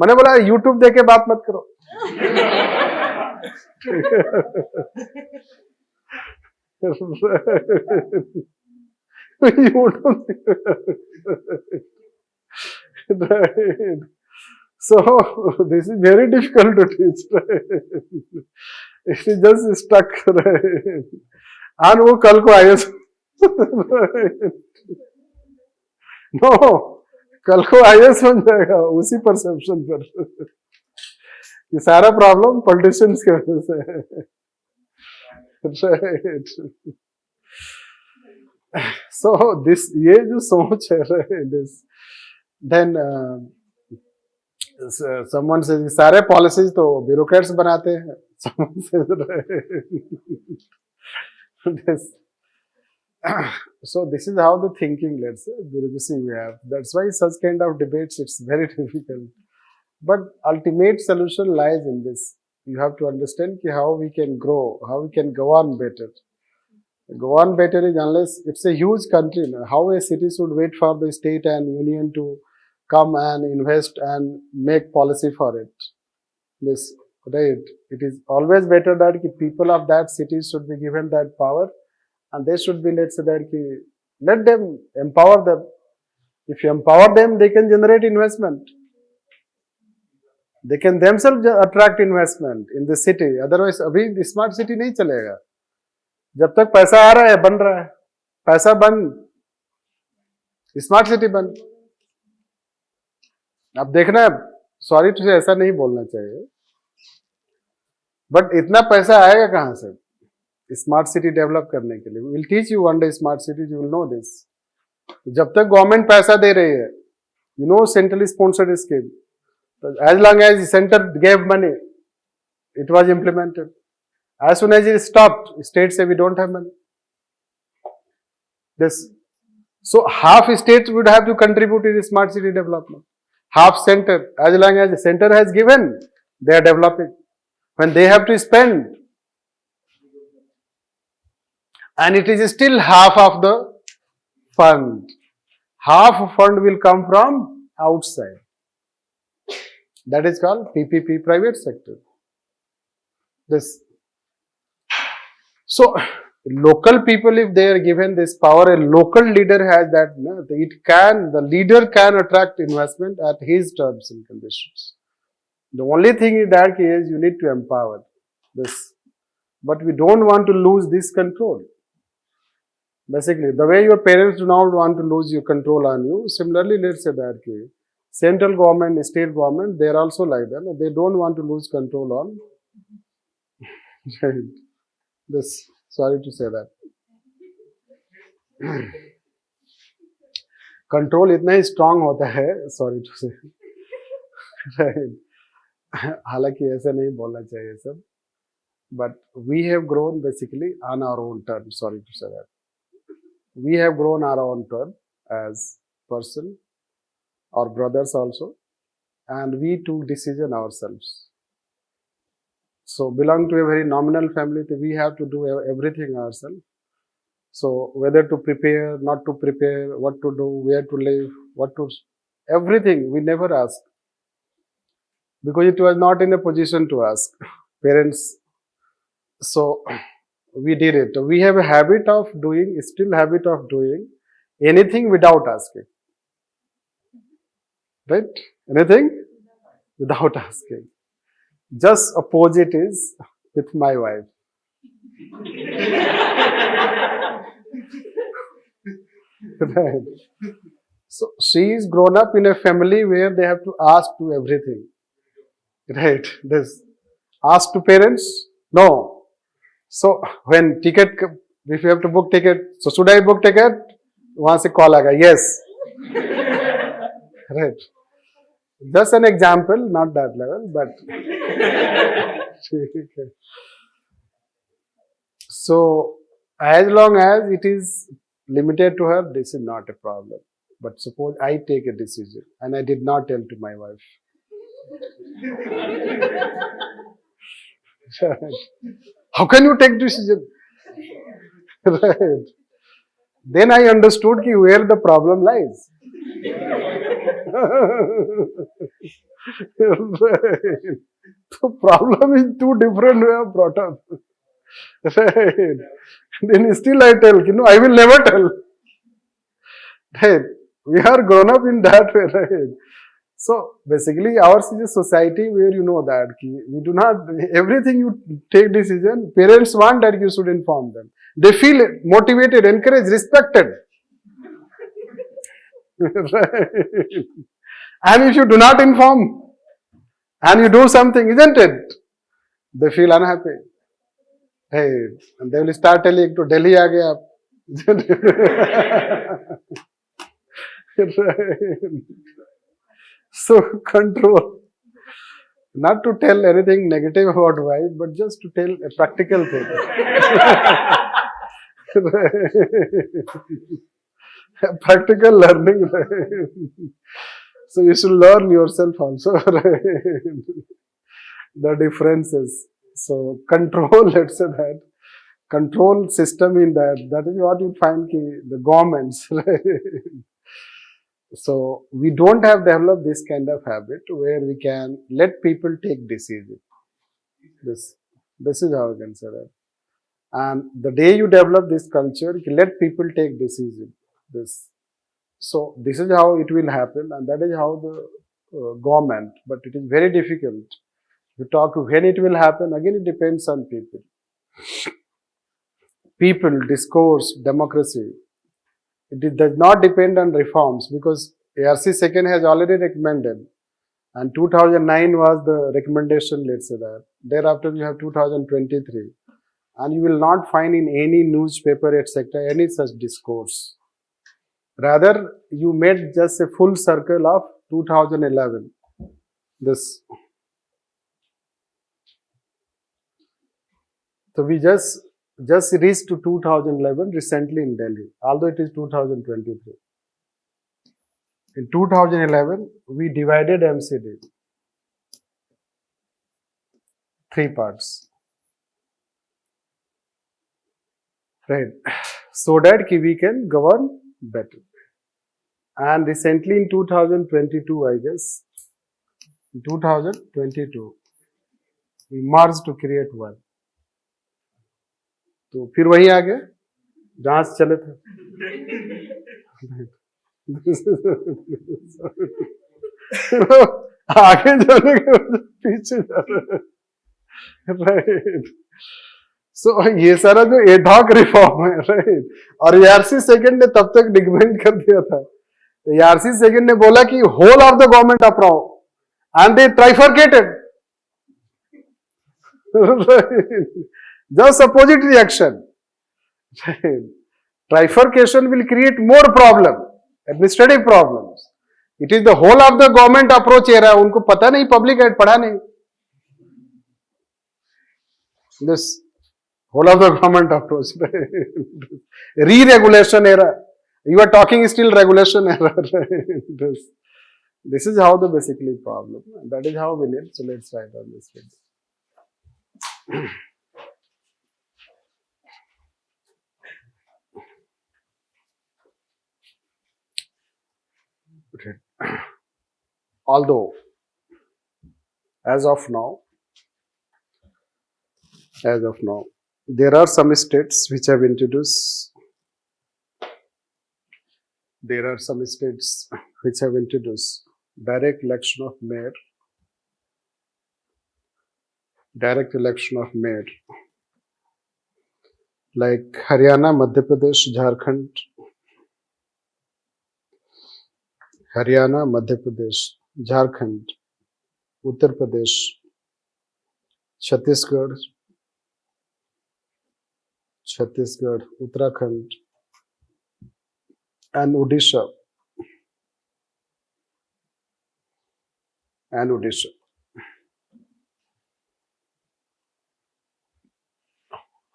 मैंने बोला यूट्यूब देके बात मत करो. Right. So this is very difficult to teach. Right? It is just stuck. Right? And वो कल को IAS नो कल को IAS बन जाएगा उसी परसेप्शन पर. ये सारा प्रॉब्लम पॉलिटिशियंस की वजह से है. Right. So this ये जो सोच है, right, this then someone says सारे पॉलिसीज तो ब्यूरोक्रेट्स बनाते हैं. Someone says, right. So this is how the thinking, let's say, bureaucracy we have. That's why such kind of debates, it's very difficult. But ultimate solution lies in this. You have to understand how we can grow, how we can go on better. Go on better is unless it's a huge country. How a city should wait for the state and union to come and invest and make policy for it. Yes, right. It is always better that people of that city should be given that power. And they should be, let's say that let them empower them. If you empower them, they can generate investment. They can themselves attract investment in the city. Otherwise, अभी smart city नहीं चलेगा. जब तक पैसा आ रहा है, बन रहा है. पैसा बंद, स्मार्ट सिटी बंद. अब देखना है, सॉरी तुझे ऐसा नहीं बोलना चाहिए, बट इतना पैसा आएगा कहां से स्मार्ट सिटी डेवलप करने के लिए? Will teach you one day smart city, you will know this. जब तक गवर्नमेंट पैसा दे रही है, you know centrally sponsored scheme, as long as centre gave money, it was implemented. As soon as it stopped, states say we don't have money. This. So half states would have to contribute to the smart city development. Half center. As long as the center has given, they are developing. When they have to spend, and it is still half of the fund. Half fund will come from outside. That is called PPP, private sector. This. So, local people, if they are given this power, a local leader has that, the leader can attract investment at his terms and conditions. The only thing in that case, you need to empower this. But we don't want to lose this control. Basically, the way your parents do not want to lose your control on you, similarly, let's say that case, central government, state government, they are also like that. They don't want to lose control on this. Sorry to say that. Control इतना ही strong होता है, sorry to से, हालांकि ऐसा नहीं बोलना चाहिए सब, but we have grown basically on our own terms. Sorry to say that. We have grown our own term as person, our brothers also, and we took decision ourselves. So belong to a very nominal family, we have to do everything ourselves. So whether to prepare, not to prepare, what to do, where to live, everything we never ask. Because it was not in a position to ask parents. So we did it. We have a habit of doing anything without asking. Right? Anything without asking. Just opposite is with my wife. Right. So she is grown up in a family where they have to ask to everything. Right. This ask to parents? No. So when ticket, if you have to book ticket, so should I book ticket? वहां से call आएगा. Yes. Right. Just an example, not that level, but so as long as it is limited to her, this is not a problem. But suppose I take a decision and I did not tell to my wife. How can you take decision? Right. Then I understood where the problem lies. Right. The problem is two different way of brought up. Right. Then still I tell, I will never tell. Right. We are grown up in that way, right? So basically ours is a society where you know that we do not, everything you take decision, parents want that you should inform them. They feel motivated, encouraged, respected. Right. And if you do not inform and you do something, isn't it? They feel unhappy. Hey, and they will start telling to Delhi aa gaya. Right. So control. Not to tell anything negative about wife, but just to tell a practical thing. Practical learning. So you should learn yourself also. The differences. So control, let's say that. Control system in that is what you find the governments. So we don't have developed this kind of habit where we can let people take decision. This is how we can say that. And the day you develop this culture, you let people take decision. So this is how it will happen, and that is how the government. But it is very difficult. You talk when it will happen. Again, it depends on people. People, discourse, democracy. It does not depend on reforms because ARC second has already recommended, and 2009 was the recommendation, let's say that. Thereafter you have 2023, and you will not find in any newspaper, etc., any such discourse. Rather, you made just a full circle of 2011. So we just reached to 2011 recently in Delhi, although it is 2023. In 2011, we divided MCD, 3 parts, right? So that we can govern better. And recently in 2022, I guess, in 2022, we merged to create one. तो फिर वही आ गया जहां से चले थे. आगे जाने के बाद पीछे जा रहे. राइट. सो ये सारा जो एडहॉक रिफॉर्म है, राइट, और एआरसी सेकंड ने तब तक डिक्मेंट कर दिया था. एआरसी सेकंड ने बोला कि whole of the government approve and they trifurcated. Just opposite reaction. Trifurcation will create more problem, administrative problems. It is the whole of the government approach है. उनको पता नहीं, public head पढ़ा नहीं. This whole of the government approach. Re-regulation era. You are talking still regulation era. This is how the basically problem. That is how we need. So let's write on this video. Although, as of now, there are some states which have introduced. There are some states which have introduced direct election of mayor. Direct election of mayor, like Haryana, Madhya Pradesh, Jharkhand. Haryana, Madhya Pradesh, Jharkhand, Uttar Pradesh, Chhattisgarh, Uttarakhand, and Odisha.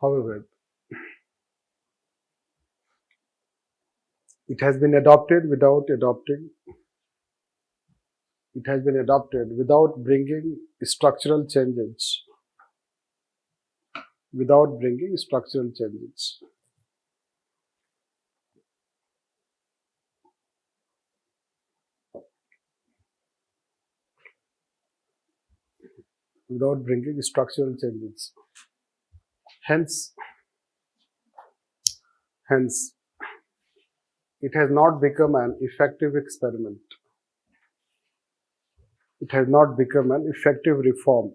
However, it has been adopted without bringing structural changes. Without bringing structural changes. Hence, it has not become an effective experiment. It has not become an effective reform.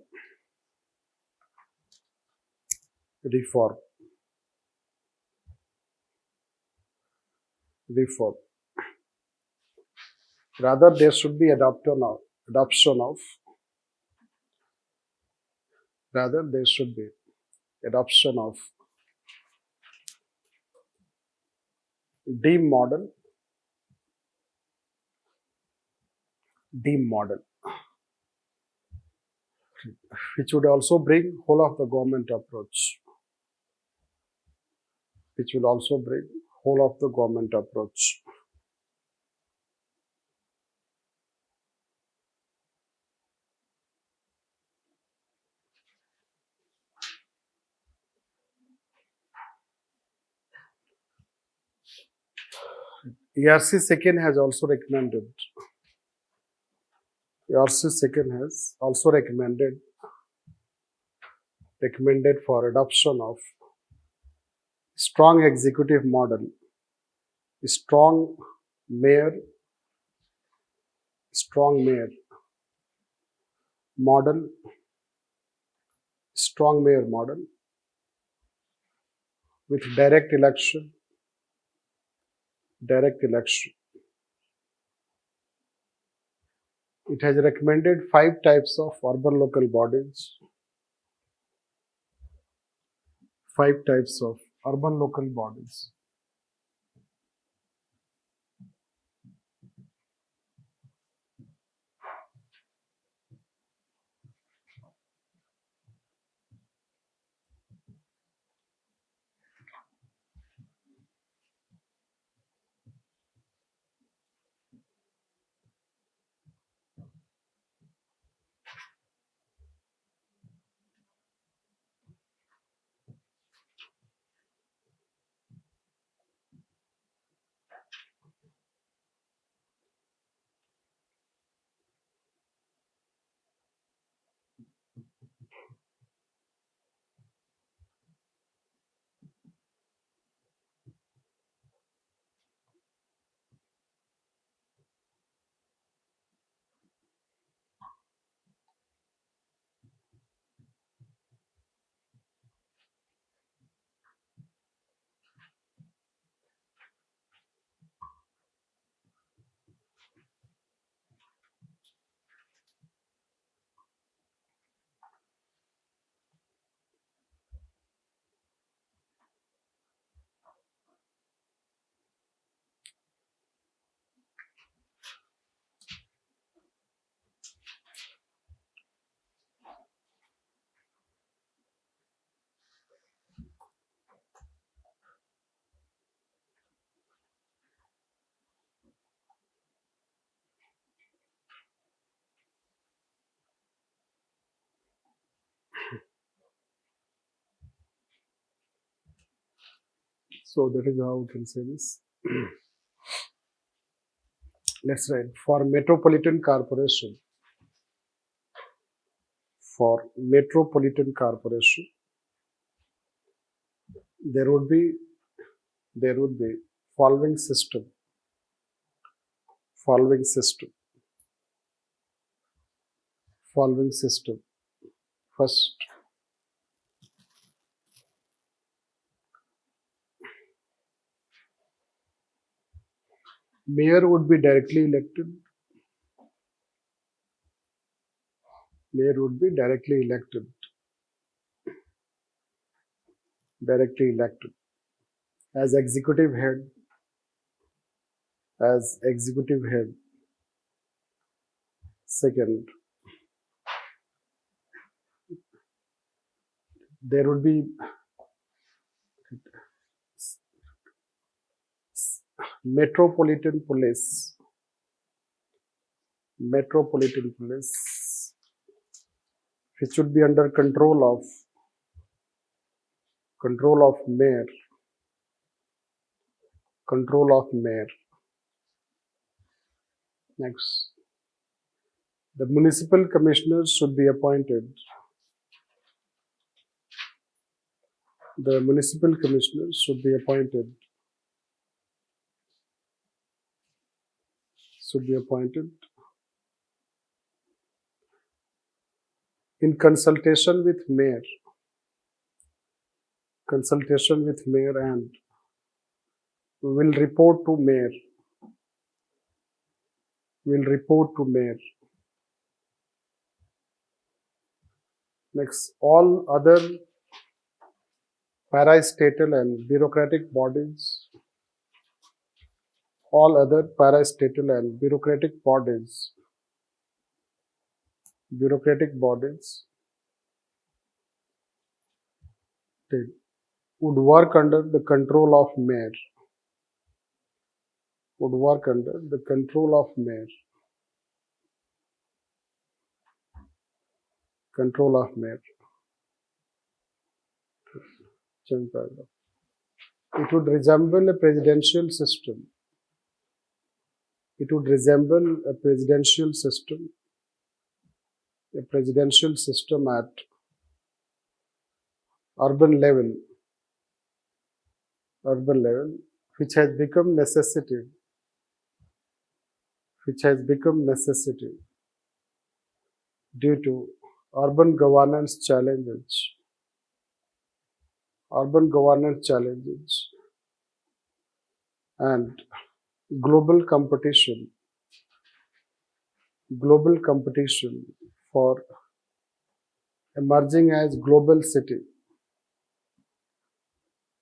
Rather, there should be adoption of DEEM model, which would also bring whole of the government approach. ERC second has also recommended. Recommended for adoption of strong executive model, strong mayor model with direct election. It has recommended 5 types of urban local bodies. 5 types of urban local bodies. So that is how we can say this. Let's write for metropolitan corporation. For metropolitan corporation, there would be following system. Following system. Following system. First, mayor would be directly elected. Mayor would be directly elected. Directly elected. As executive head. As executive head. Second, there would be metropolitan police. Metropolitan police, which should be under control of mayor. Control of mayor. Next, the municipal commissioners should be appointed. The municipal commissioners should be appointed. Should be appointed in consultation with mayor. Consultation with mayor, and will report to mayor. Will report to mayor. Next, all other parastatal and bureaucratic bodies. All other parastatal and bureaucratic bodies. Bureaucratic bodies. They would work under the control of mayor. Would work under the control of mayor. Control of mayor. It would resemble a presidential system. It would resemble a presidential system. A presidential system at urban level. Urban level, which has become necessity. Which has become necessity due to urban governance challenges. Urban governance challenges and global competition. Global competition for emerging as global city.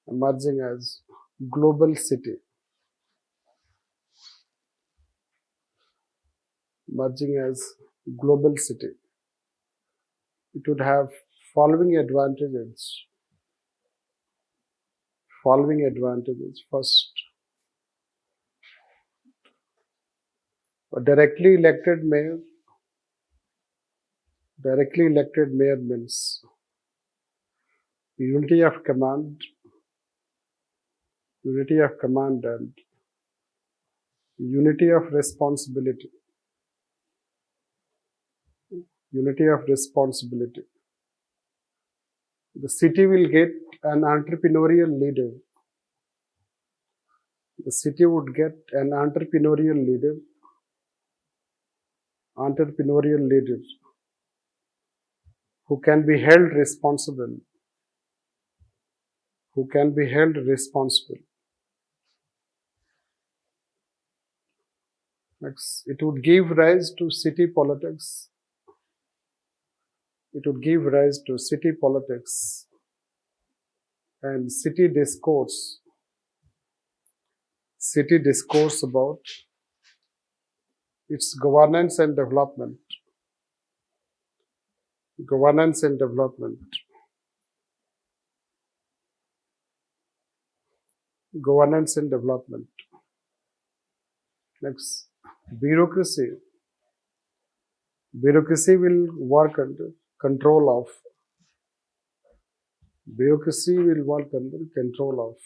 Emerging as global city. Emerging as global city. It would have following advantages. Following advantages. First, a directly elected mayor. Directly elected mayor means unity of command. Unity of command and unity of responsibility. Unity of responsibility. The city will get an entrepreneurial leader. The city would get an entrepreneurial leader. Entrepreneurial leader who can be held responsible. Who can be held responsible. Next, it would give rise to city politics. It would give rise to city politics and city discourse. City discourse about its governance and development. Governance and development. Governance and development. Next, bureaucracy. Bureaucracy will work under control of. Bureaucracy will work under control of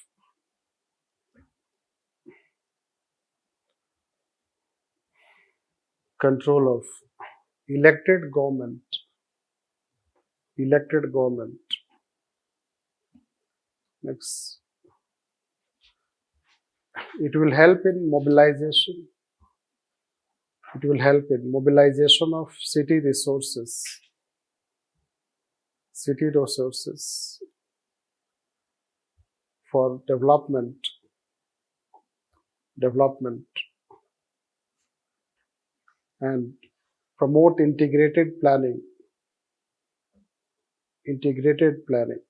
control of elected government. Elected government. Next, it will help in mobilization. It will help in mobilization of city resources. City resources for development. Development. And promote integrated planning. Integrated planning.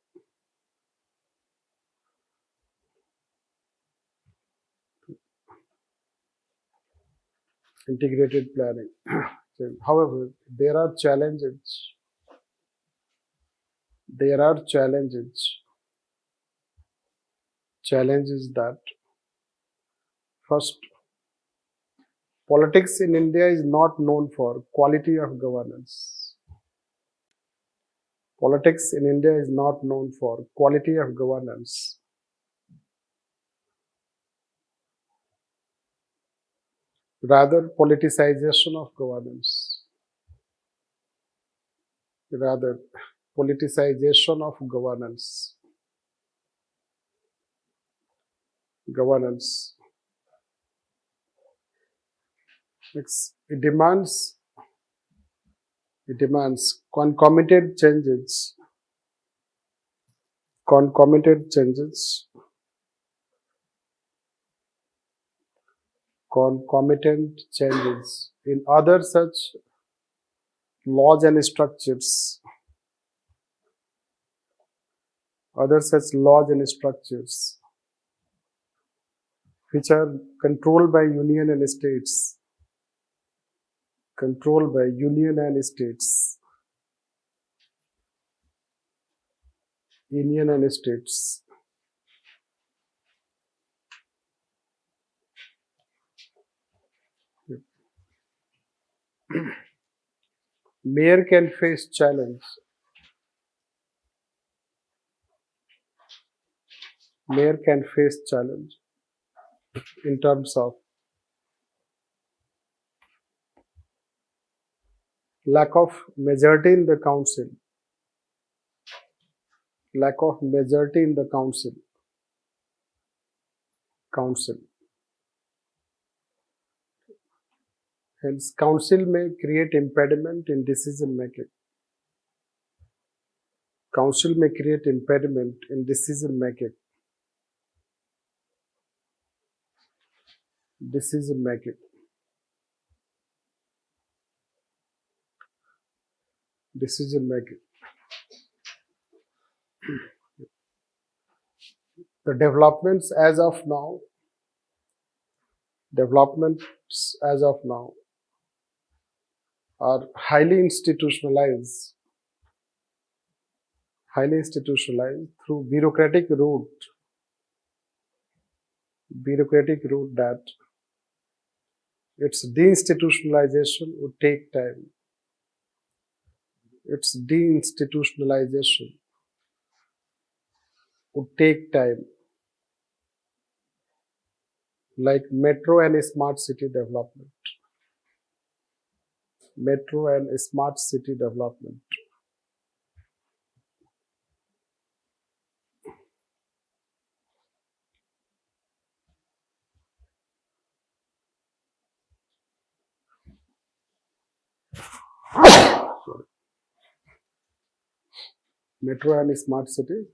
Integrated planning. However, there are challenges. There are challenges. Challenge is that first, politics in India is not known for quality of governance. Politics in India is not known for quality of governance. Rather, politicization of governance. Rather, politicization of governance. Governance. It demands concomitant changes. Concomitant changes. Concomitant changes in other such laws and structures. Other such laws and structures which are controlled by union and states. Controlled by union and states. Union and states. Mayor can face challenge. Mayor can face challenge in terms of lack of majority in the council. Lack of majority in the council. Hence, council may create impediment in decision making. Council may create impediment in decision making. Decision making. Decision making. The developments as of now are highly institutionalized through bureaucratic route that its deinstitutionalization would take time. Its deinstitutionalization would take time, like metro and smart city development. Metro and smart city development. Metro and smart city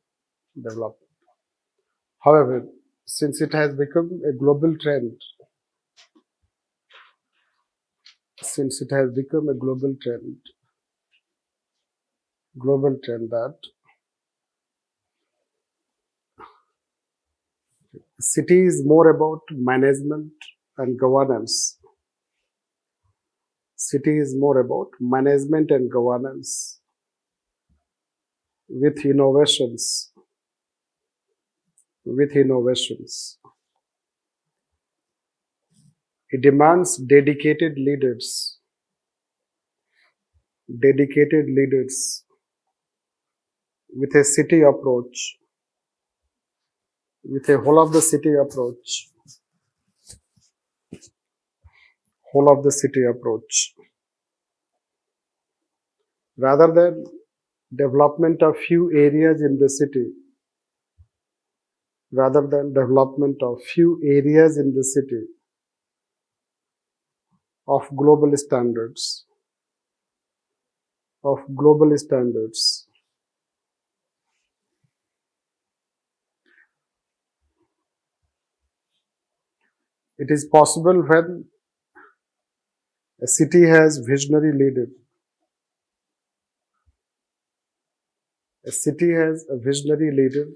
development. However, since it has become a global trend, that city is more about management and governance. City is more about management and governance with innovations. It demands dedicated leaders with a city approach, with a whole of the city approach. whole of the city approach. Rather than development of few areas in the city, rather than development of few areas in the city of global standards, it is possible when a city has visionary leader. A city has a visionary leader.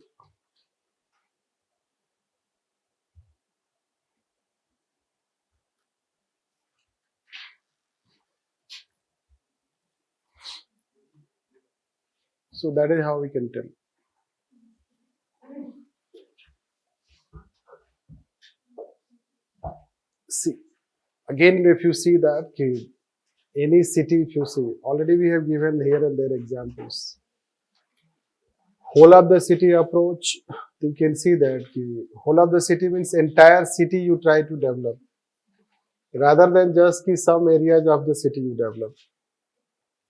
So that is how we can tell. See, again, if you see that, any city, if you see, already we have given here and there examples. Whole of the city approach, you can see that whole of the city means entire city you try to develop, rather than just some areas of the city you develop.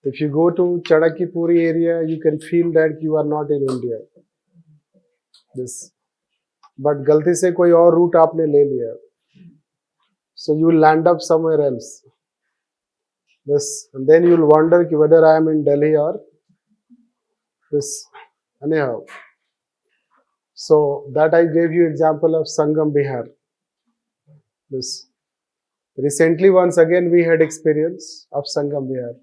If you go to Chadakipuri area, you can feel that you are not in India. This, but गलती से कोई और route आपने ले लिया, so you will land up somewhere else. This, and then you will wonder whether I am in Delhi or this. Anyhow, so that I gave you example of Sangam, Bihar. This, recently once again we had experience of Sangam, Bihar.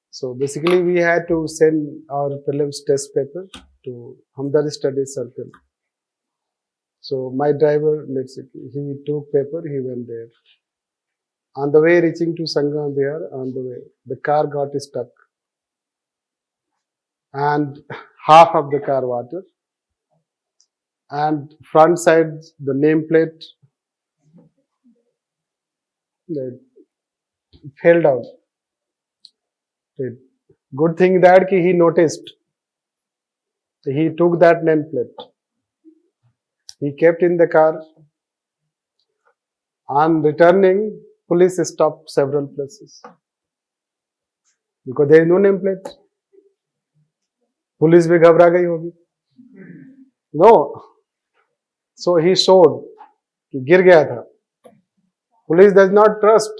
So basically we had to send our prelims test paper to Hamdard Study Circle. So my driver, let's say, he took paper, he went there. On the way reaching to Sangam, Bihar, on the way, the car got stuck. And half of the car water. And front side, the nameplate fell down. Good thing that he noticed. He took that nameplate. He kept in the car. On returning, police stopped several places. Because there is no nameplate. Police भी घबरा गई होगी. No. So he showed कि गिर गया था. Police does not trust.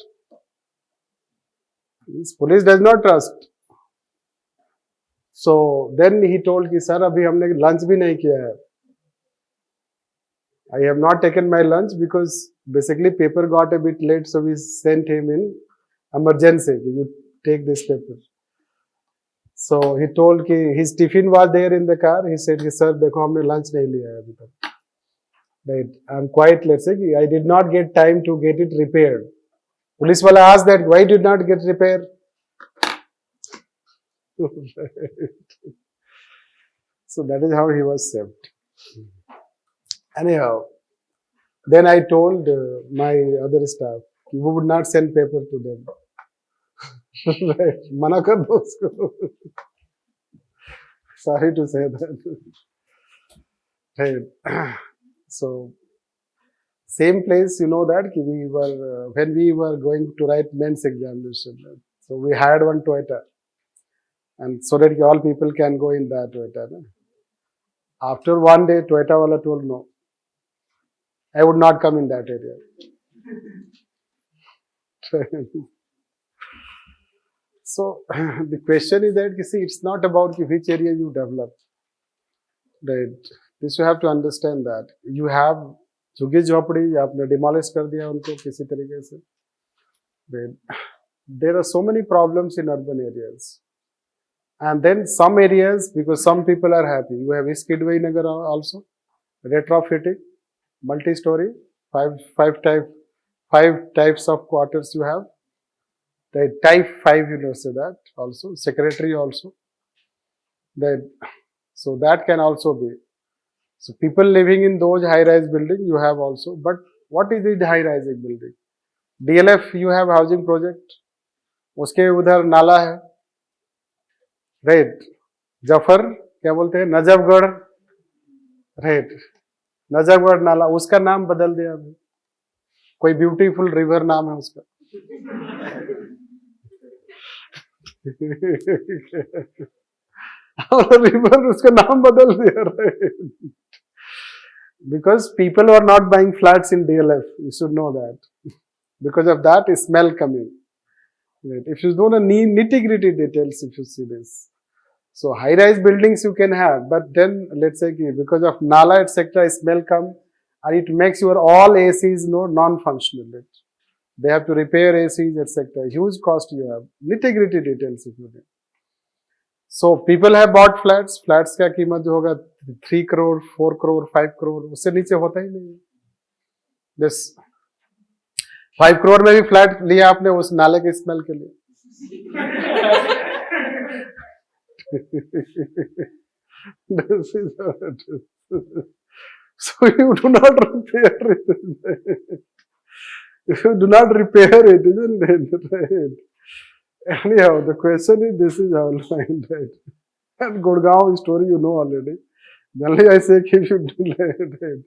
Police does not trust. So then he told कि sir अभी हमने lunch भी नहीं किया है. I have not taken my lunch because basically paper got a bit late, so we sent him in emergency. You take this paper. So he told कि his tiffin was there in the car. He said कि sir देखो हमने lunch नहीं लिया है अभी तक. Right. I'm quite, let's say, I did not get time to get it repaired. Police wala asked that why did not get repaired. So that is how he was saved. Anyhow, then I told my other staff, we would not send paper to them. Right. Mana kar do usko. Sorry to say that. Right. So, same place, you know that we were, when we were going to write men's examination, so we hired one Toyota. And so that all people can go in that Toyota. No? After one day, Toyota wala told no. I would not come in that area. So, the question is that, you see, it's not about which area you develop. Right. This you have to understand that. You have झुग्गी झोपड़ी आपने demolish कर दिया उनको किसी तरीके से. There are so many problems in urban areas. And then some areas, because some people are happy. You have Skidway Nagar also, retrofitting, multi-story, five types of quarters you have. The type 5, you know, say that also, secretary also. Then, so that can also be. So people living in those high-rise building, you have also. But what is the high-rise building? DLF, you have housing project. उसके उधर नाला है. Right. Zafar क्या बोलते हैं Najafgarh. Right. Najafgarh नाला उसका नाम बदल दिया अभी. कोई ब्यूटीफुल रिवर नाम है उसका? और रिवर उसका नाम बदल दिया, right? Because people are not buying flats in DLF, you should know that. Because of that, smell coming. Right? If you know the nitty-gritty details, if you see this. So high-rise buildings you can have, but then let's say because of nala etc. smell come, and it makes your all ACs non-functional. Right? They have to repair ACs etc. Huge cost you have. Nitty-gritty details if you do. So people have bought flats. Flats का कीमत जो होगा 3 crore, 4 crore, 5 crore, उससे नीचे होता ही नहीं. This 5 crore में भी फ्लैट लिया आपने उस नाले के स्मेल के लिए. This is how it is. So you do not repair it. You do not repair it, isn't it? Right? Anyhow, the question is, this is how line, right? And Gurgaon story you know already. Generally, I say keep you right?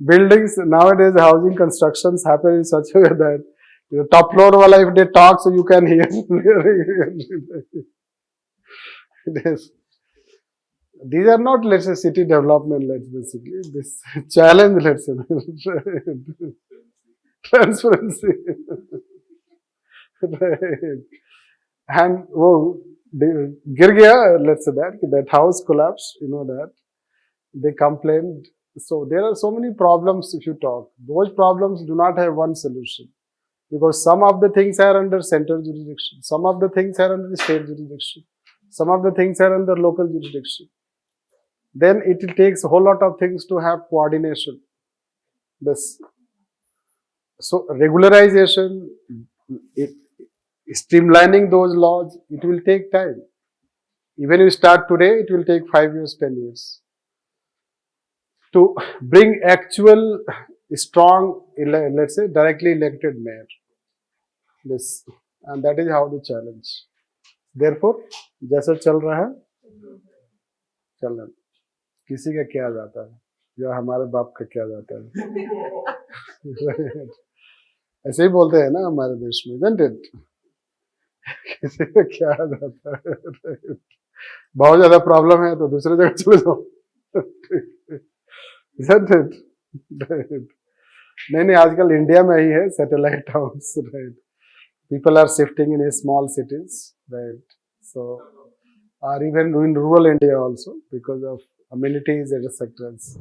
Buildings nowadays, housing constructions happen in such a way that the top floor wala, if they talk, so you can hear. Yes. These are not, let's say, city development, let's basically. This challenge, let's say. Transparency. Right. And गिर गया, let's say that house collapsed, you know that. They complained. So there are so many problems if you talk. Those problems do not have one solution. Because some of the things are under central jurisdiction. Some of the things are under state jurisdiction. Some of the things are under local jurisdiction. Then it takes a whole lot of things to have coordination. So regularization, streamlining those laws, it will take time. Even if you start today, it will take 5 years, 10 years. To bring actual, strong, let's say, directly elected mayor. And that is how the challenge. Therefore, जैसा चल रहा है, चल रहा है. किसी का क्या जाता है, या हमारे बाप का क्या जाता है. ऐसे ही बोलते हैं ना हमारे देश में, isn't it? किसी का क्या जाता है. बहुत ज्यादा प्रॉब्लम है तो दूसरे जगह चले जाओ. Isn't it? नहीं, आजकल इंडिया में ही है satellite towns, right. People are shifting in small cities, right? So, or even in rural India also because of amenities and sectors.